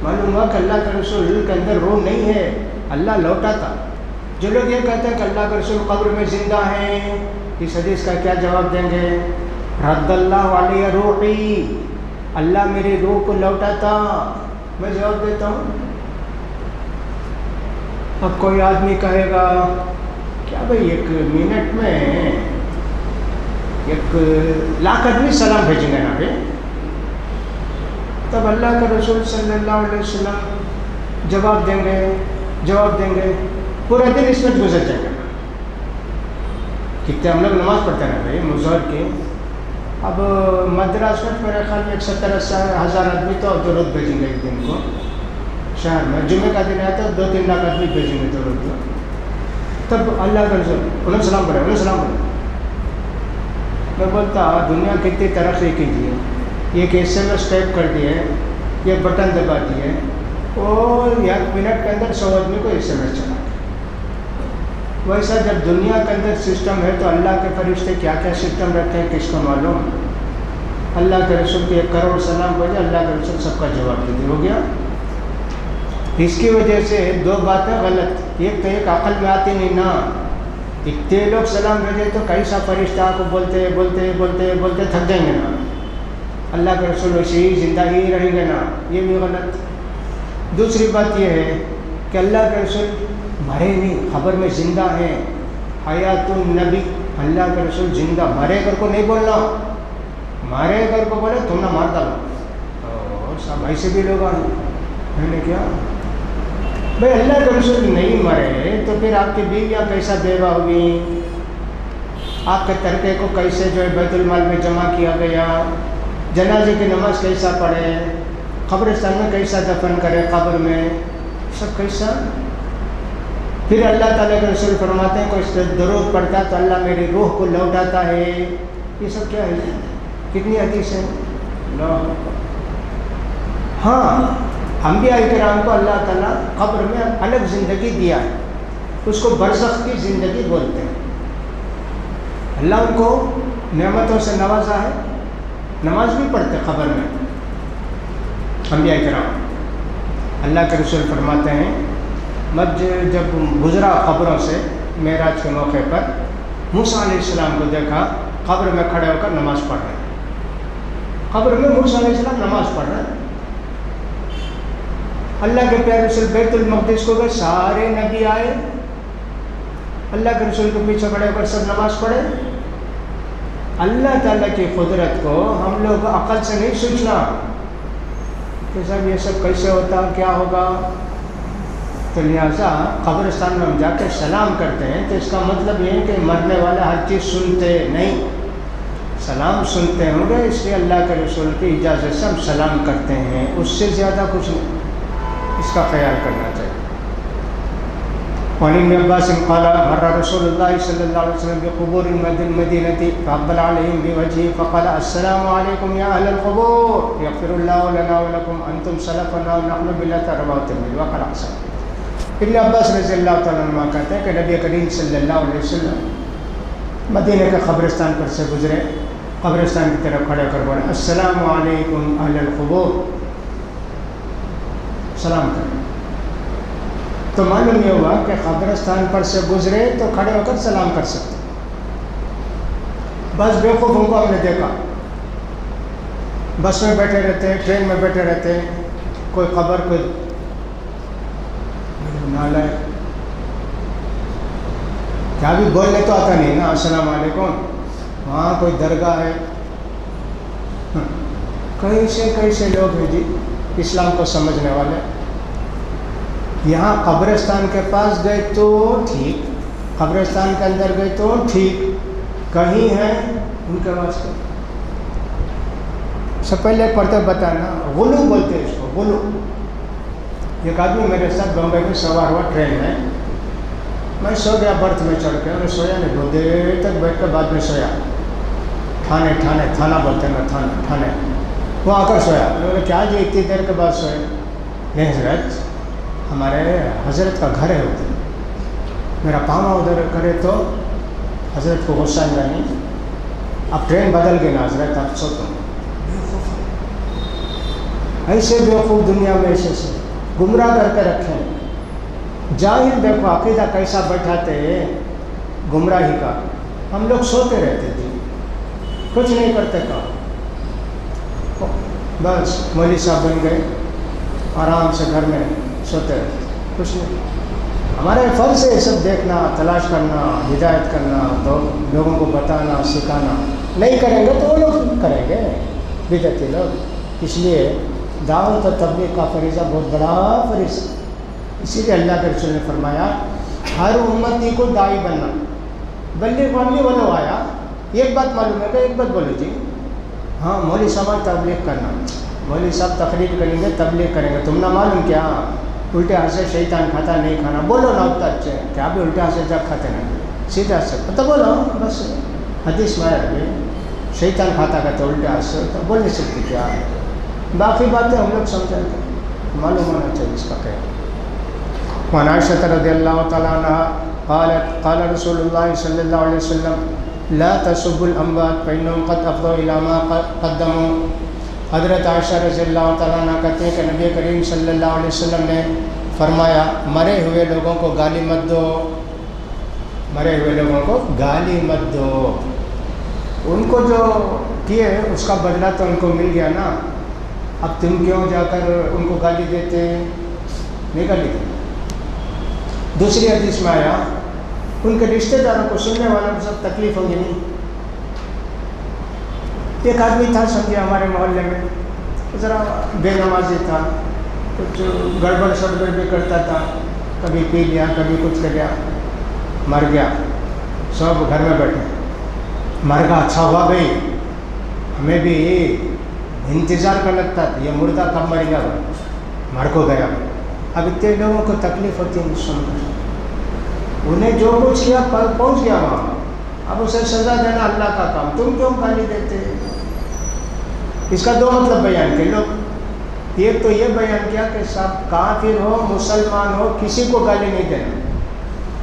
معلوم ہوا کہ اللہ کے رسول کے اندر روح نہیں ہے, اللہ لوٹاتا. جو لوگ یہ کہتے ہیں کہ اللہ کے رسول قبر میں زندہ ہیں, اس حدیث کا کیا جواب دیں گے؟ رد اللہ علیہ روحی, اللہ میری روح کو لوٹاتا. میں جواب دیتا ہوں. اب کوئی آدمی کہے گا کیا بھائی 1 منٹ میں 1,00,000 آدمی سلام بھیجیں گے نا بھائی؟ تب اللہ کے رسول صلی اللہ علیہ وسلم جواب دیں گے, پورا دن اس میں گزر جائے گا. کتنے ہم لوگ نماز پڑھتے ہیں بھائی مظہر کی. اب مدراس میں میرے خیال میں 70-80 ہزار آدمی تو درود بھیجیں گے ایک دن کو شہر میں. جمعے کا دن آیا تو 2-3 لاکھ آدمی بھیجیں گے درود کو. تب اللہ کا رسول انہیں سلام پڑھے. میں بولتا دنیا کتنی ترقی کی دی ہے, ایک SMS ٹائپ کر دیے, یہ بٹن دبا دیے, اور 1 منٹ کے اندر 100 آدمی کو SMS چلا. ویسا جب دنیا کے اندر سسٹم ہے تو اللہ کے فرشتے کیا کیا سسٹم رکھتے ہیں کس کو معلوم. اللہ کے رسول کو 1 کروڑ سلام بھیجے, اللہ کے رسول سب کا جواب دے دی, ہو گیا. اس کی وجہ سے 2 باتیں غلط. ایک تو ایک عقل میں آتی نہیں نا, اتنے لوگ سلام بھیجے تو کیسا فرشتہ کو بولتے تھک جائیں گے نا. اللہ کے رسول ویسے ہی زندہ ہی رہیں گے نا, یہ بھی غلط. دوسری بات یہ ہے کہ اللہ کے رسول مرے نہیں, خبر میں زندہ ہیں. حیات النبی, اللہ کے رسول زندہ, مرے گھر کو نہیں بولنا. مارے گھر کو بولے تم نہ مار ڈالو. اور سب ایسے بھی لوگ آنے میں نے کیا بھائی اللہ کے رسول نہیں مرے تو پھر آپ کی بیویاں کیسا بیوہ ہوئی, آپ کے ترکے کو کیسے جو ہے بیت المال میں جمع کیا گیا, جنازے کی نماز کیسا پڑھے, قبرستان میں کیسا دفن کرے, قبر میں سب کیسا. پھر اللہ تعالیٰ کے رسول فرماتے ہیں کوئی درود پڑھتا تو اللہ میری روح کو لوٹاتا ہے. یہ سب کیا ہے, کتنی حدیث ہے. ہاں انبیاء کرام کو اللہ تعالیٰ قبر میں الگ زندگی دیا ہے, اس کو برزخ کی زندگی بولتے ہیں. اللہ ان کو نعمتوں سے نوازا ہے, نماز بھی پڑھتے قبر میں انبیاء کرام. اللہ کے رسول فرماتے ہیں جب گزرا قبروں سے معراج کے موقع پر, موسیٰ علیہ السلام کو دیکھا قبر میں کھڑے ہو کر نماز پڑھ رہے ہیں. قبر میں موسیٰ علیہ السلام نماز پڑھ رہے ہیں. اللہ کے پیارے رسول بیت المقدس کو گئے, سارے نبی آئے, اللہ کے رسول کے پیچھے کھڑے ہو کر سب نماز پڑھے. اللہ تعالیٰ کی قدرت کو ہم لوگ عقل سے نہیں سوچنا کہ صاحب یہ سب کیسے ہوتا, کیا ہوگا. تو لہٰذا قبرستان میں ہم جا کے سلام کرتے ہیں تو اس کا مطلب یہ ہے کہ مرنے والا ہر چیز سنتے نہیں, سلام سنتے ہوں گے, اس لیے اللہ کے رسول کی اجازت سے ہم سلام کرتے ہیں, اس سے زیادہ کچھ نہیں. اس کا خیال کرنا چاہیے. وعن ابن عباس قال مر رسول الله صلى الله عليه وسلم بقبور المدينة فأقبل عليهم بوجهه فقال السلام عليكم يا أهل القبور يغفر الله لنا ولكم أنتم سلفنا ونحن بالله رواه الترمذي وقال حسن. ابن عباس رضی اللہ تعالیٰ عنہ کہتے ہیں کہ نبی کریم صلی اللہ علیہ وسلم مدینہ کے قبرستان پر سے گزرے, قبرستان کی طرف کھڑے کر بولے السلام علیکم اہل القبور, سلام کریں. تو معلوم یہ ہوا کہ قبرستان پر سے گزرے تو کھڑے ہو کر سلام کر سکتے. بس بیوقوفوں کو ہم نے دیکھا بس میں بیٹھے رہتے ہیں, ٹرین میں بیٹھے رہتے ہیں, کوئی قبر کوئی نالائق, کیا بھی بولنے تو آتا نہیں نا السلام علیکم, وہاں کوئی درگاہ ہے. کئی سے لوگ ہیں جی اسلام کو سمجھنے والے. یہاں قبرستان کے پاس گئے تو ٹھیک, قبرستان کے اندر گئے تو ٹھیک, کہیں ہیں ان کے واسطے. سب پہلے پڑھتے بتانا, غلو بولتے ہیں اس کو, غلو. ایک آدمی میرے ساتھ بمبئی میں سوار ہوا ٹرین میں, میں سو گیا برتھ میں چڑھ کے, میں سویا نہیں, بہت دیر تک بیٹھ کے بعد میں سویا. تھانہ بولتے ہیں نا, تھانے, وہ آ کر سویا. میں بولے کیا جی اتنی دیر کے بعد سوئے؟ نہیں حضرت, ہمارے حضرت کا گھر ہے ادھر, میرا پاما ادھر کرے تو حضرت کو غصہ نہیں, اب ٹرین بدل گئی نا حضرت, آپ سو تم. ایسے بیوقوف دنیا میں ایسے گمراہ کر کے رکھیں. جاہل دیکھو عقیدہ کیسا بیٹھاتے ہیں گمراہی کا. ہم لوگ سوتے رہتے تھے, کچھ نہیں کرتے کام, بس مولوی صاحب بن گئے, آرام سے گھر میں سوتے رہتے, کچھ نہیں. ہمارے فرض ہے سب دیکھنا, تلاش کرنا, ہدایت کرنا, لوگوں کو بتانا, سکھانا. نہیں کریں گے تو وہ لوگ کریں گے, بدعتی لوگ. اس لیے دعوت و تبلیغ کا فریضہ بہت بڑا فریضہ. اسی لیے اللہ کے رسول نے فرمایا ہر امتی کو داعی بننا. بلغ عنی ولو آیا. ایک بات معلوم ہے کہ ایک بات بولو جی, ہاں مولوی صاحب تبلیغ کرنا, مولوی صاحب تقریر کریں گے, تبلیغ کریں گے, تم نہ معلوم کیا الٹے ہاتھ سے شیطان کھاتا نہیں کھانا. بولو نا اتنا اچھے, کیا بھی الٹے ہاتھ سے جب کھاتے نہیں, سیدھے ہاتھ سے پتہ بولو. بس حدیث میں ہے شیطان کھاتا کہتے الٹے ہاتھ سے, تو بول نہیں سکتی کیا. باقی باتیں ہم لوگ سمجھیں گے, معلوم ہونا چاہیے اس کا کیا. وعن عائشة رضی اللہ تعالیٰ عنہ قالت قال رسول اللہ صلی اللہ علیہ وسلم لا تسبوا الاموات فإنهم قد افضوا الى ما قدموا. حضرت عائشہ رضی اللہ تعالیٰ عنہ کہتے ہیں کہ نبی کریم صلی اللہ علیہ وسلم نے فرمایا مرے ہوئے لوگوں کو گالی مت دو, مرے ہوئے لوگوں کو گالی مت دو. ان کو جو کیے اس کا بدلہ تو ان کو مل گیا نا, اب تم کیوں جا کر ان کو گالی دیتے, نہیں گالی دیتے. دوسری حدیث میں آیا ان کے رشتہ داروں کو, سننے والوں کو سب تکلیف ہوگی نہیں. ایک آدمی تھا سمجھے ہمارے محلے میں, ذرا بے نمازی تھا, کچھ گڑبڑ شڑبڑ بھی کرتا تھا, کبھی پی لیا کبھی کچھ کر گیا, مر گیا. سب گھر میں بیٹھے, مر گیا اچھا ہوا بھائی, ہمیں بھی انتظار کر لگتا تھا یہ مردہ کب مر گیا, مر کو گیا. اب اتنے لوگوں کو تکلیف ہوتی ہے سن کر, انہیں جو کچھ کیا پہنچ گیا وہاں, اب اسے سزا دینا اللہ کا کام, تم کیوں گالی دیتے. اس کا دو مطلب بیان کیے لوگ. ایک تو یہ بیان کیا کہ سب کافر ہو مسلمان ہو کسی کو گالی نہیں دینا.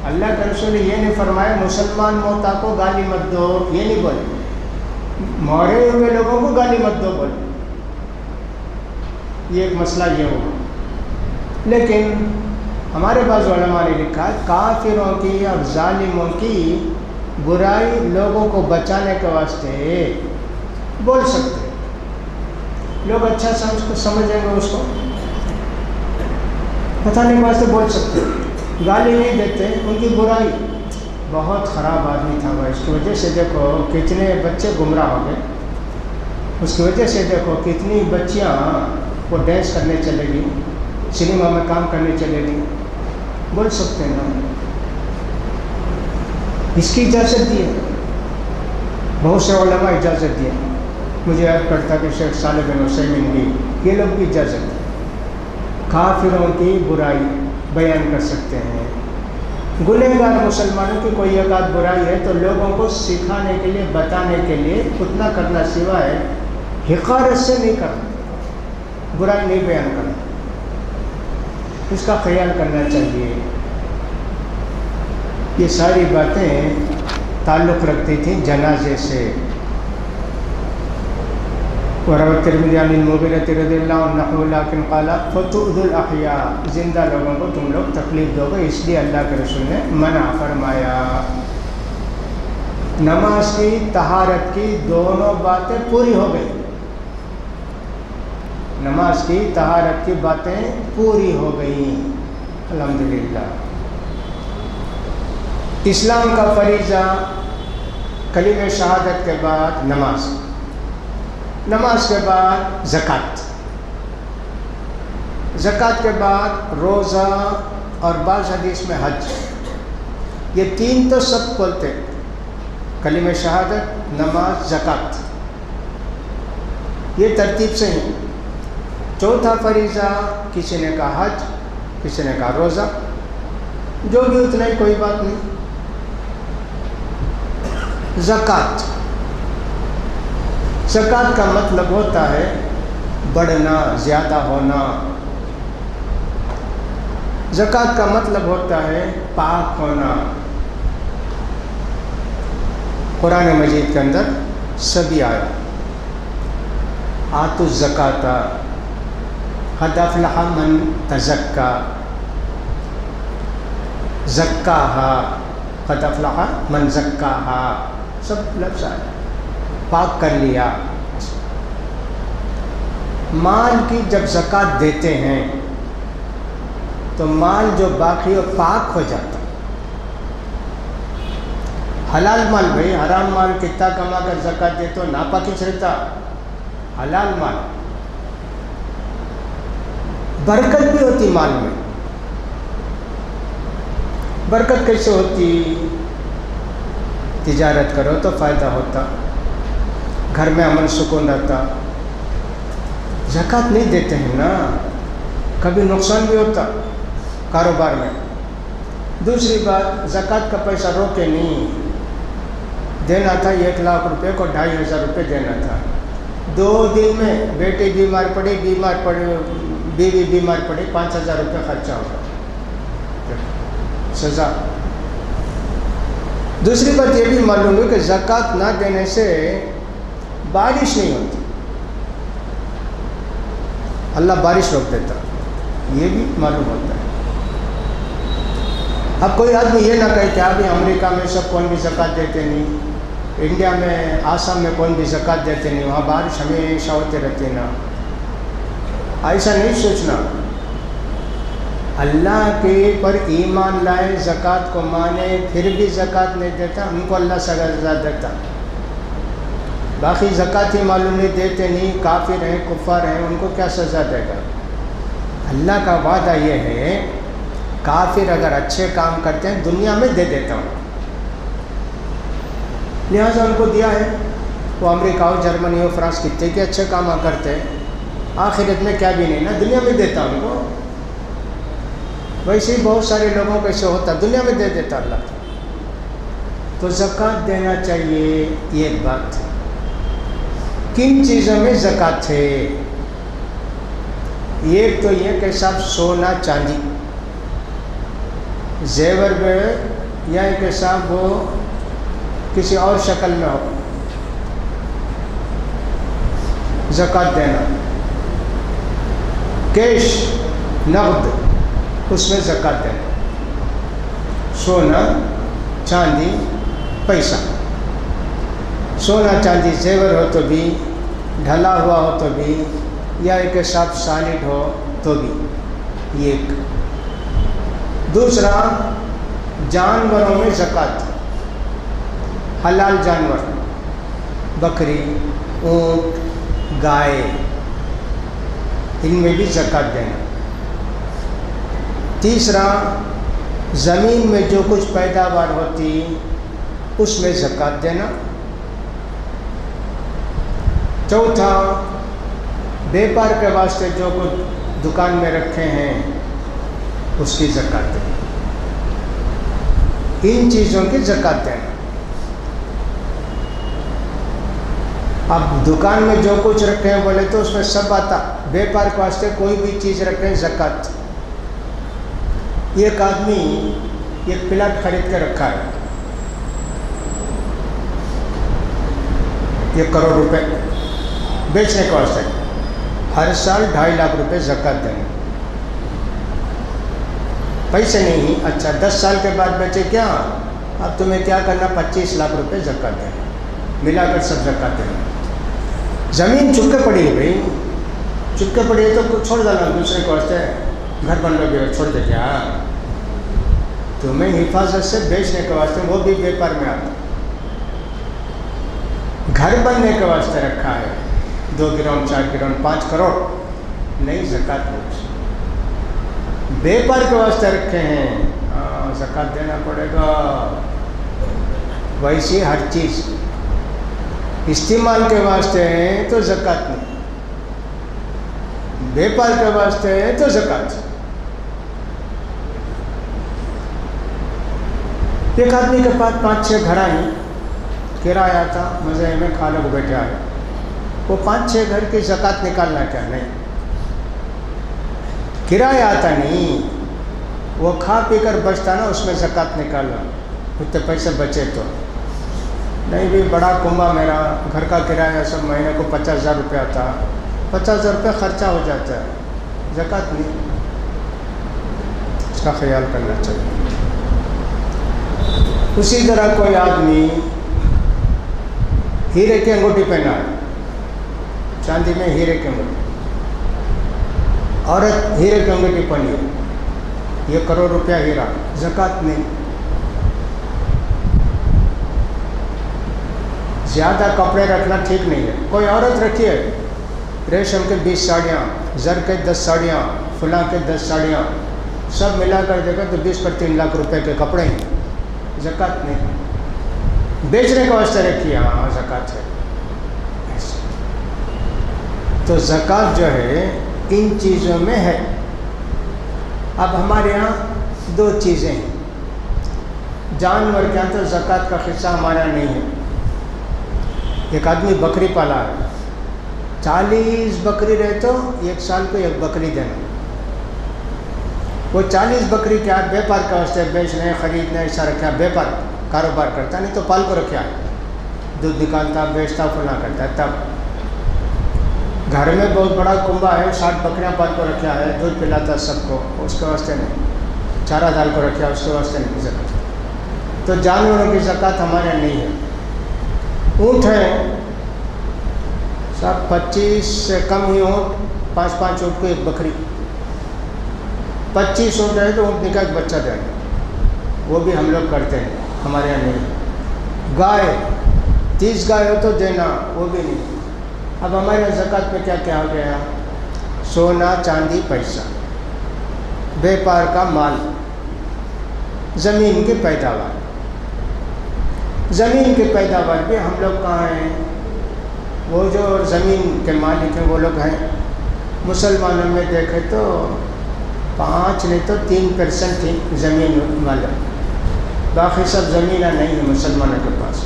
اللہ کے رسول نے یہ نہیں فرمایا مسلمان موتا کو گالی مت دو, یہ نہیں بولے, مرے ہوئے لوگوں کو گالی مت دو بولے. یہ ایک مسئلہ یہ ہوگا. لیکن ہمارے بعض علماء نے لکھا کافروں کی اور ظالموں کی برائی لوگوں کو بچانے کے واسطے بول سکتے, لوگ اچھا سمجھیں گے اس کو, بتانے کے واسطے بول سکتے, گالی نہیں دیتے. ان کی برائی بہت خراب آدمی تھا وہ, اس کی وجہ سے دیکھو کتنے بچے گمراہ ہو گئے, اس کی وجہ سے دیکھو کتنی بچیاں وہ ڈانس کرنے چلے گی, سنیما میں کام کرنے چلے گی. بول سکتے ہیں نا, اس کی اجازت دی ہے, بہت سے علماء اجازت دیے. مجھے یاد پڑتا کہ شیخ صالح بن عثیمین بھی, یہ لوگ بھی اجازت دی. کافروں کی برائی بیان کر سکتے ہیں. گنہگار مسلمانوں کی کوئی ایک آدھ برائی ہے تو لوگوں کو سکھانے کے لیے بتانے کے لیے اتنا کرنا سوائے حقارت سے نہیں کرنا, برائی نہیں بیان کرنا. اس کا خیال کرنا چاہیے. یہ ساری باتیں تعلق رکھتی تھیں جنازے سے. وروى الترمذي عن المغيرة رضي الله عنه لكن قال فتؤذوا الأحياء, زندہ لوگوں کو تم لوگ تکلیف دو گے, اس لیے اللہ کے رسول نے منع فرمایا. نماز کی طہارت کی دونوں باتیں پوری ہو گئی, نماز کی طہارت کی باتیں پوری ہو گئیں الحمدللہ. اسلام کا فریضہ کلمہ شہادت کے بعد نماز، نماز کے بعد زکوٰۃ، زکوٰۃ کے بعد روزہ، اور بعض حدیث میں حج۔ یہ تین تو سب بولتے، کلمہ شہادت، نماز، زکوٰۃ، یہ ترتیب سے ہی۔ چوتھا فریضہ کسی نے کہا حج، کسی نے کہا روزہ، جو بھی اتنا ہی، کوئی بات نہیں۔ زکوٰۃ، زکوٰۃ کا مطلب ہوتا ہے بڑھنا، زیادہ ہونا۔ زکوٰۃ کا مطلب ہوتا ہے پاک ہونا۔ قرآن مجید کے اندر سبھی آیا، آتوا الزکاۃ قد افلح من تزکا، زکاہا قد افلح من زکاہا، سب لفظ آئے، پاک کر لیا۔ مال کی جب زکوٰۃ دیتے ہیں تو مال جو باقی ہو پاک ہو جاتا۔ حلال مال بھائی، حرام مال کتنا کما کر زکوٰۃ دے تو ناپاکیز رہتا۔ حلال مال برکت بھی ہوتی، مال میں برکت کیسے ہوتی؟ تجارت کرو تو فائدہ ہوتا، گھر میں امن سکون رہتا۔ زکوٰۃ نہیں دیتے ہیں نا، کبھی نقصان بھی ہوتا کاروبار میں۔ دوسری بات، زکوٰۃ کا پیسہ روکے نہیں، دینا تھا 1,00,000 روپے کو 2,500 روپے دینا تھا، 2 دن میں بیٹی بیمار پڑی، بیوی بیمار پڑی، 5,000 روپے خرچہ ہوگا، سزا۔ دوسری بات یہ بھی معلوم ہے کہ زکوٰۃ نہ دینے سے بارش نہیں ہوتی، اللہ بارش روک دیتا، یہ بھی معلوم ہوتا ہے۔ اب کوئی آدمی یہ نہ کہے کہ ابھی امریکہ میں سب کون بھی زکوٰۃ دیتے نہیں، انڈیا میں، آسام میں کون بھی زکوٰۃ دیتے نہیں، وہاں بارش ہمیشہ ہوتے رہتے نا، ایسا نہیں سوچنا۔ اللہ کے پر ایمان لائے، زکوٰۃ کو مانے، پھر بھی زکوٰۃ نہیں دیتا، ان کو اللہ سزا دیتا۔ باقی زکوٰۃ ہی معلوم نہیں، دیتے نہیں، کافر ہیں، کفار ہیں، ان کو کیا سزا دے گا؟ اللہ کا وعدہ یہ ہے، کافر اگر اچھے کام کرتے ہیں دنیا میں دے دیتا ہوں، لہٰذا ان کو دیا ہے۔ وہ امریکہ ہو، جرمنی ہو، فرانس، کتنے کے اچھے کام کرتے ہیں، آخرت میں کیا بھی نہیں نا، دنیا میں دیتا ان کو۔ ویسے ہی بہت سارے لوگوں کو ایسے ہوتا، دنیا میں دے دیتا اللہ۔ تو زکوٰۃ دینا چاہیے، یہ ایک بات۔ کن چیزوں میں زکوٰۃ ہے؟ ایک تو یہ کہ صاحب سونا چاندی، زیور میں، یا کہ صاحب وہ کسی اور شکل میں ہو، زکوٰۃ دینا۔ کیش، نقد، اس میں زکوٰۃ دینا۔ سونا، چاندی، پیسہ، سونا چاندی زیور ہو تو بھی، ڈھلا ہوا ہو تو بھی، یا ایک صاحب سالڈ ہو تو بھی، یہ ایک۔ دوسرا، جانوروں میں زکوٰۃ، حلال جانور، بکری، اونٹ، گائے، ان میں بھی زکوٰۃ دینا۔ تیسرا، زمین میں جو کچھ پیداوار ہوتی اس میں زکوٰۃ دینا۔ چوتھا، بیپار کے واسطے جو کچھ دکان میں رکھے ہیں اس کی زکوٰۃ دینا۔ ان چیزوں کی زکوٰۃ دینا۔ اب دکان میں جو کچھ رکھے ہیں بولے تو اس میں سب آتا، بیپار کے واسطے کوئی بھی چیز رکھے ہیں، زکوٰۃ۔ ایک آدمی ایک پلاٹ خرید کے رکھا ہے، 1 کروڑ روپے بیچنے کے واسطے، ہر سال 2.5 لاکھ روپے زکوٰۃ دینا۔ پیسے نہیں، اچھا 10 سال کے بعد بیچے کیا، اب تمہیں کیا کرنا، 25 لاکھ روپے زکوٰۃ دینا، ملا کر سب زکوٰۃ دینا۔ زمین چپکے پڑی ہے بھائی، چپکے پڑی ہے تو چھوڑ دینا، دوسرے کے واسطے گھر بن لو گے، چھوڑ دے کیا، تمہیں حفاظت سے بیچنے کے واسطے، وہ بھی بیپار میں آتا۔ گھر بننے کے واسطے رکھا ہے 2 گراؤنڈ 4 گراؤنڈ 5 کروڑ نہیں، زکوٰۃ نہیں. بیپار کے واسطے رکھے ہیں، زکوٰۃ دینا پڑے گا. ویسے ہر چیز استعمال کے واسطے ہیں تو زکوٰۃ نہیں، بیپار کے واسطے ہیں تو زکوٰۃ. ایک آدمی کے پاس 5-6 گھر ہیں، کرایہ تھا، مزے میں کھا لوگ بیٹھے آئے. وہ 5-6 گھر کی زکوٰۃ نکالنا کیا نہیں، کرایہ آتا نہیں، وہ کھا پی کر بچتا نا، اس میں زکوٰۃ نکالنا، اتنے پیسے بچے تو نہیں. بھی بڑا کنبہ میرا، گھر کا کرایہ سب مہینے کو 50,000 روپیہ آتا، 50,000 روپیہ خرچہ ہو جاتا ہے، زکوٰۃ نہیں. اس کا خیال کرنا چاہیے. اسی طرح کوئی آدمی ہیرے کی انگوٹھی پہنا ہے، چاندی میں ہیرے کی انگوٹھی، عورت ہیرے کی انگوٹھی پہنی ہے، یہ 1 کروڑ روپیہ ہیرا، زکوٰۃ نہیں. زیادہ کپڑے رکھنا ٹھیک نہیں ہے. کوئی عورت رکھی ہے ریشم کے 20 ساڑیاں، زر کے 10 ساڑیاں، فلاں کے 10 ساڑیاں، سب ملا کر دے گا تو 20 پر 3 لاکھ روپے کے کپڑے ہیں، زکوٰۃ نہیں. بیچنے کے واسطے رکھی ہے، ہاں زکوٰۃ ہے. تو زکوٰۃ جو ہے ان چیزوں میں ہے. اب ہمارے یہاں 2 چیزیں ہیں. جانور کے یہاں تو زکوٰۃ کا حصہ ہمارا نہیں ہے. ایک آدمی بکری پالا ہے، 40 بکری رہے تو 1 سال کو 1 بکری دینا. وہ 40 بکری کیا بیپار کے واسطے بیچنے خریدنے ایسا رکھا، بیپار کاروبار کرتا، نہیں تو پال کو رکھا ہے، دودھ نکالتا بیچتا فلاں کرتا. تب گھر میں بہت بڑا کنبہ ہے، 60 بکریاں پال کو رکھا ہے، دودھ پلاتا سب کو، اس کے واسطے نہیں. چارہ دال کو رکھا، اس کے واسطے نہیں زکوٰۃ. تو جانوروں کی زکوٰۃ ہمارے نہیں ہے. اونٹ ہے، سب 25 سے کم ہی اونٹ، 5-5 اونٹ کو 1 بکری. 25 اونٹ ہے تو اونٹ نکال بچہ دینا، وہ بھی ہم لوگ کرتے ہیں، ہمارے یہاں نہیں. گائے 30 گائے ہو تو دینا، وہ بھی نہیں. اب ہمارے یہاں زکوٰۃ میں کیا کیا ہو گیا؟ سونا چاندی پیسہ، بیپار کا مال، زمین کی پیداوار. زمین کی پیداوار بھی ہم لوگ کہاں ہیں؟ وہ جو زمین کے مالک ہیں وہ لوگ ہیں. مسلمانوں میں دیکھے تو 5 نہیں تو 3% ہی زمین والا، باقی سب زمینیں نہیں ہیں مسلمانوں کے پاس.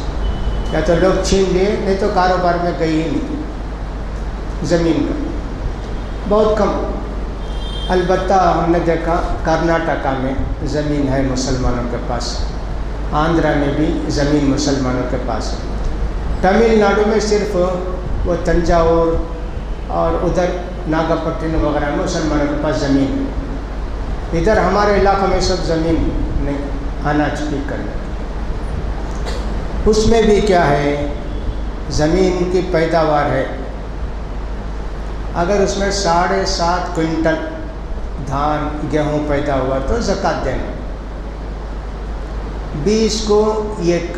یا تو لوگ چھین لیے، نہیں تو کاروبار میں گئی ہی نہیں زمین کا، بہت کم. البتہ ہم نے دیکھا کرناٹکا میں زمین ہے مسلمانوں کے پاس، آندھرا میں بھی زمین مسلمانوں کے پاس ہے. تمل ناڈو میں صرف وہ تنجاور اور ادھر ناگا پٹنم وغیرہ میں مسلمانوں کے پاس زمین ہے. ادھر ہمارے علاقوں میں سب زمین نہیں، اناج کی کرنے. اس میں بھی کیا ہے؟ زمین کی پیداوار ہے. اگر اس میں 7.5 کوئنٹل دھان گیہوں پیدا ہوا تو زکوٰۃ دینا. 20 کو 1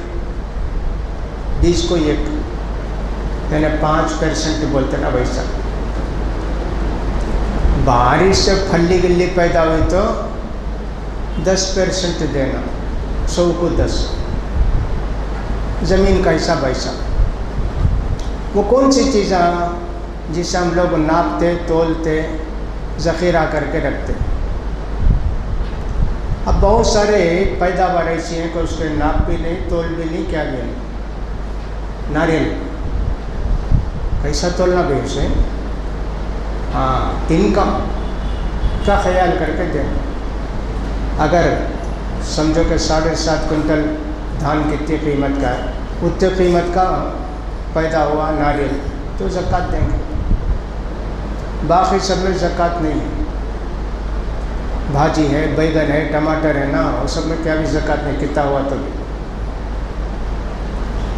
یعنی 5% بولتے نا ویسا. بارش سے پھلی گلی پیدا ہوئی تو 10% دینا، 100 کو 10. زمین کا حساب ایسا. وہ کون سی چیزیں جسے ہم لوگ ناپتے تولتے ذخیرہ کر کے رکھتے؟ اب بہت سارے پیداوار ایسی ہیں کہ اس کے ناپ بھی نہیں، تول بھی نہیں، کیا بھی نہیں. ناریل کیسا تولنا بھی اسے؟ ہاں، انکم کا خیال کر کے دیں. اگر سمجھو کہ 7.5 کوئنٹل دھان کتنی قیمت کا ہے، اتنے قیمت کا پیدا ہوا ناریل تو زکوٰۃ دیں گے. باقی سب میں زکوٰۃ نہیں ہے. بھاجی ہے، بیگن ہے، ٹماٹر ہے نا، وہ سب میں کیا بھی زکوٰۃ نہیں، کتنا ہوا تو بھی.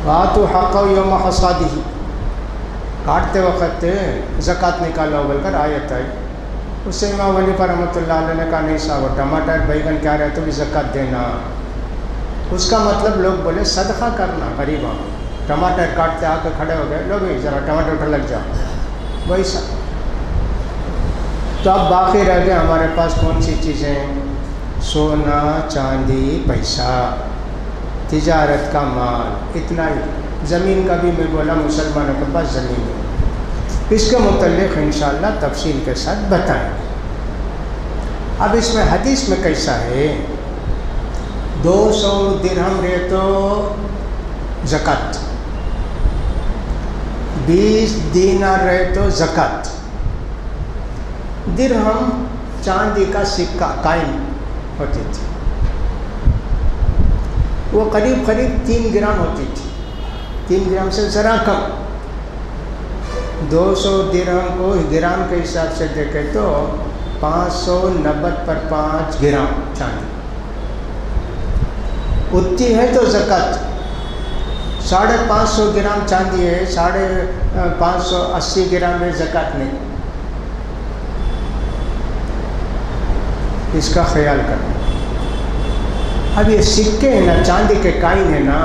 وَآتُوا حَقَّهُ يَوْمَ حَصَادِهِ، کاٹتے وقت زکوٰۃ نکالو بول کر آیت آئی. اس سے امام حنیفہ رحمۃ اللہ علیہ نے کہا نہیں صاحب، ٹماٹر بیگن کیا رہے تو بھی زکوٰۃ دینا. اس کا مطلب لوگ بولے صدقہ کرنا غریبوں. ٹماٹر کاٹتے آ کے کھڑے ہو گئے، لو بھائی ذرا ٹماٹر اٹھا لگ جاؤ، ویسا۔ تو اب باقی رہ گئے ہمارے پاس کون سی چیزیں؟ سونا، چاندی، پیسہ، تجارت کا مال، اتنا ہی۔ زمین کا بھی میں بولا مسلمانوں کے پاس زمین ہے، اس کے متعلق انشاءاللہ تفصیل کے ساتھ بتائیں گے۔ اب اس میں حدیث میں کیسا ہے؟ 200 درہم رہے تو زکوٰۃ، 20 دینار رہے تو زکوٰۃ۔ درہم چاندی کا سکہ قائم ہوتی تھی، وہ قریب 3 گرام ہوتی تھی، 3 گرام سے ذرا کم۔ 200 درہم کو گرام کے حساب سے دیکھیں تو 590 پر 5 گرام چاندی اتنی ہے تو زکوٰۃ۔ 550 گرام چاندی ہے، 580 گرام میں زکوٰۃ نہیں۔ اس کا خیال کرنا۔ اب یہ سکے ہیں نا، چاندی کے کائن ہیں نا،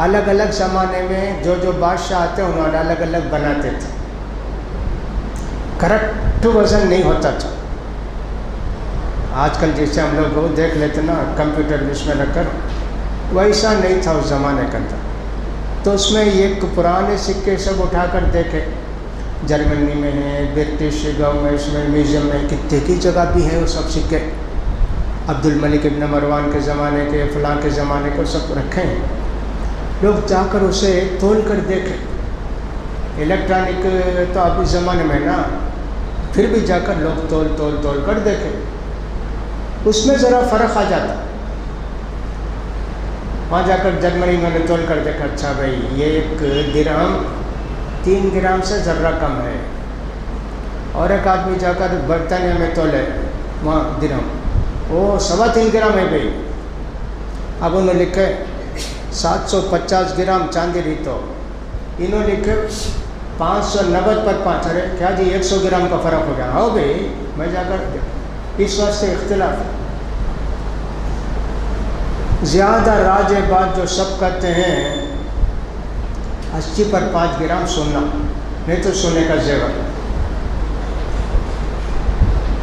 الگ الگ زمانے میں جو بادشاہ آتے ہیں انہوں نے الگ الگ بناتے تھے، کریکٹ وزن نہیں ہوتا تھا۔ آج کل جیسے ہم لوگ دیکھ لیتے نا کمپیوٹر میں اس میں رکھ کر، ویسا نہیں تھا اس زمانے کے اندر۔ تو اس میں ایک پرانے سکے سب اٹھا کر دیکھے، جرمنی میں ہے، برٹش گورنمنٹ میں میوزیم میں کتنے کی جگہ بھی ہے وہ سب سکے، عبد الملک ابن مروان کے زمانے کے، فلاں کے زمانے کو سب رکھے ہیں۔ لوگ جا کر اسے تول کر دیکھیں، الیکٹرانک تو اب اس زمانے میں نا، پھر بھی جا کر لوگ تول کر دیکھیں، اس میں ذرا فرق آ جاتا۔ وہاں جا کر جرمنی میں نے تول کر دیکھا، اچھا بھائی یہ 1 درہم 3 گرام سے ذرہ کم ہے۔ اور ایک آدمی جا کر برطانیہ میں تولے، وہاں درہم وہ 3.25 گرام ہے بھائی۔ اب انہوں نے لکھے 750 گرام چاندی رہی، تو انہوں نے لکھے 590 پر 5۔ ارے کیا جی 100 گرام کا فرق ہو گیا؟ ہاں بھائی، میں جا کر اس واسطے اختلاف ہے۔ زیادہ راج بات جو سب کہتے ہیں 80 پر 5 گرام سونا، نہیں تو سونے کا زیور۔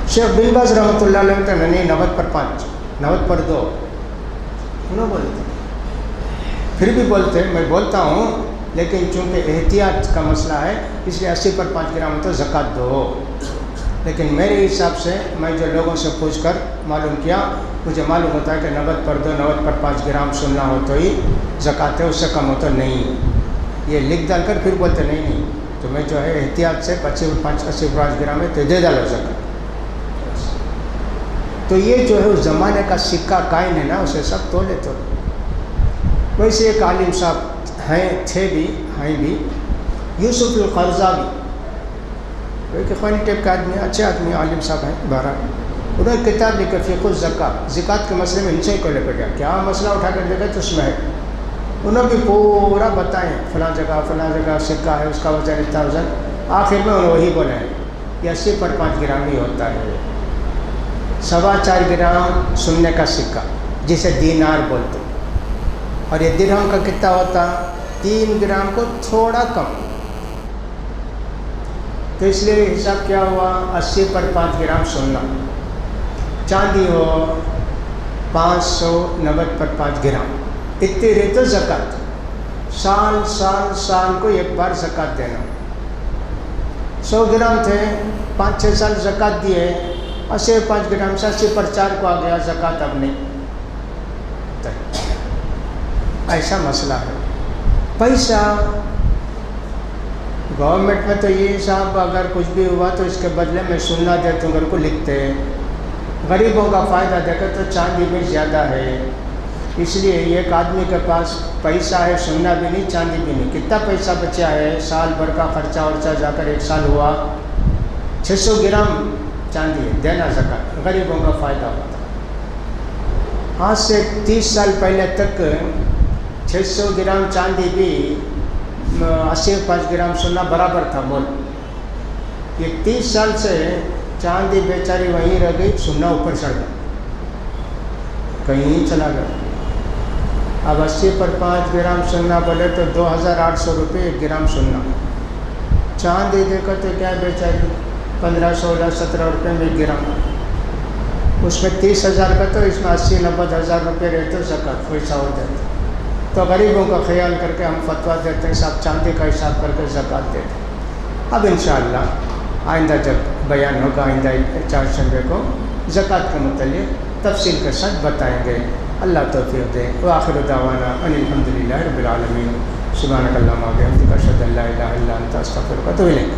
شیخ بن باز رحمۃ اللہ علیہ کہتے ہیں نہیں 90 پر 5، 90 پر 2 انہوں بولتے، پھر بھی بولتے، میں بولتا ہوں لیکن چونکہ احتیاط کا مسئلہ ہے اس لیے 80 پر 5 گرام تو زکوٰۃ دو۔ لیکن میرے حساب سے میں جو لوگوں سے پوچھ کر معلوم کیا، مجھے معلوم ہوتا ہے کہ 90 پر 2، 90 پر 5 گرام سننا ہو تو ہی زکوٰۃ ہے، اس سے کم ہو تو نہیں۔ یہ لکھ ڈال کر پھر بولتے نہیں، تو میں جو ہے احتیاط سے 80 گرام ہے تو دے ڈالو زکوٰۃ۔ تو یہ جو ہے اس زمانے کا سکہ کائن ہے نا، اسے سب تولے تو۔ ویسے ایک عالم صاحب ہیں بھی یوسف القرضاوی، ایک اخوانی ٹیپ کا آدمی، اچھے آدمی، عالم صاحب ہیں بہرحال۔ انہوں نے کتاب لکھی فقہ الزکوٰۃ، زکوٰۃ کے مسئلے میں ان سے کو لے کر گیا، کیا مسئلہ اٹھا کر دے گا تو اس میں ہے۔ انہوں بھی پورا بتائیں فلاں جگہ سکہ ہے، اس کا وزن اتنا وزن، آخر میں انہوں وہی بولے ہیں کہ 80 پر 5 گرام ہی ہوتا ہے۔ 4.25 گرام سننے کا سکہ جسے دینار بولتے، اور یہ درہم کا کتنا ہوتا؟ 3 گرام کو تھوڑا کم، تو اس لیے حساب کیا ہوا 80 پر 5 گرام سونا، چاندی ہو 590 پر 5 گرام، اتنی رہی تو زکوٰۃ۔ سال کو ایک بار زکوٰۃ دینا۔ 100 گرام تھے، 5-6 سال زکوٰۃ دیے، 80 پر 5 گرام سے 80 پر 4 کو آ گیا زکوٰۃ اب نہیں۔ ایسا مسئلہ ہے۔ پیسہ گورنمنٹ میں تو یہ صاحب اگر کچھ بھی ہوا تو اس کے بدلے میں سننا دیتے گھر کو لکھتے ہیں، غریبوں کا فائدہ دیکھے تو چاندی بھی زیادہ ہے، اس لیے ایک آدمی کے پاس پیسہ ہے، سننا بھی نہیں چاندی بھی نہیں، کتنا پیسہ بچا ہے، سال بھر کا خرچہ جا کر 1 سال ہوا، 600 گرام چاندی ہے، دینا زکوٰۃ، غریبوں کا فائدہ ہوتا۔ آج سے 30 سال پہلے تک 600 گرام چاندی بھی 80 پر 5 گرام سونا برابر تھا مول۔ یہ 30 سال سے چاندی بیچاری وہیں رہ گئی، سونا اوپر چڑھ گیا، کہیں چلا گیا۔ اب 80 پر 5 گرام سننا بولے تو 2800 روپے 1 گرام سننا. چاندی دیکھو تو کیا بیچا گی 15 16 17 روپے میں 1 گرام. اس میں 30,000 کا تو اس میں 80-90 ہزار روپے رہتے زکوٰۃ پیسہ ہو جاتا. تو غریبوں کا خیال کر کے ہم فتویٰ دیتے ہیں صاحب چاندی کا حساب کر کے زکوٰۃ دیتے ہیں. اب انشاءاللہ آئندہ جب بیان ہوگا آئندہ 4 شنبے کو زکوٰۃ کے متعلق تفصیل کے ساتھ بتائیں گے. اللہ توفیق دے. وآخر دعوانا ان الحمد للہ رب العالمین. سبحانک اللہم و بحمدک اشہد ان لا الہ الا انت استغفرک و اتوب الیک.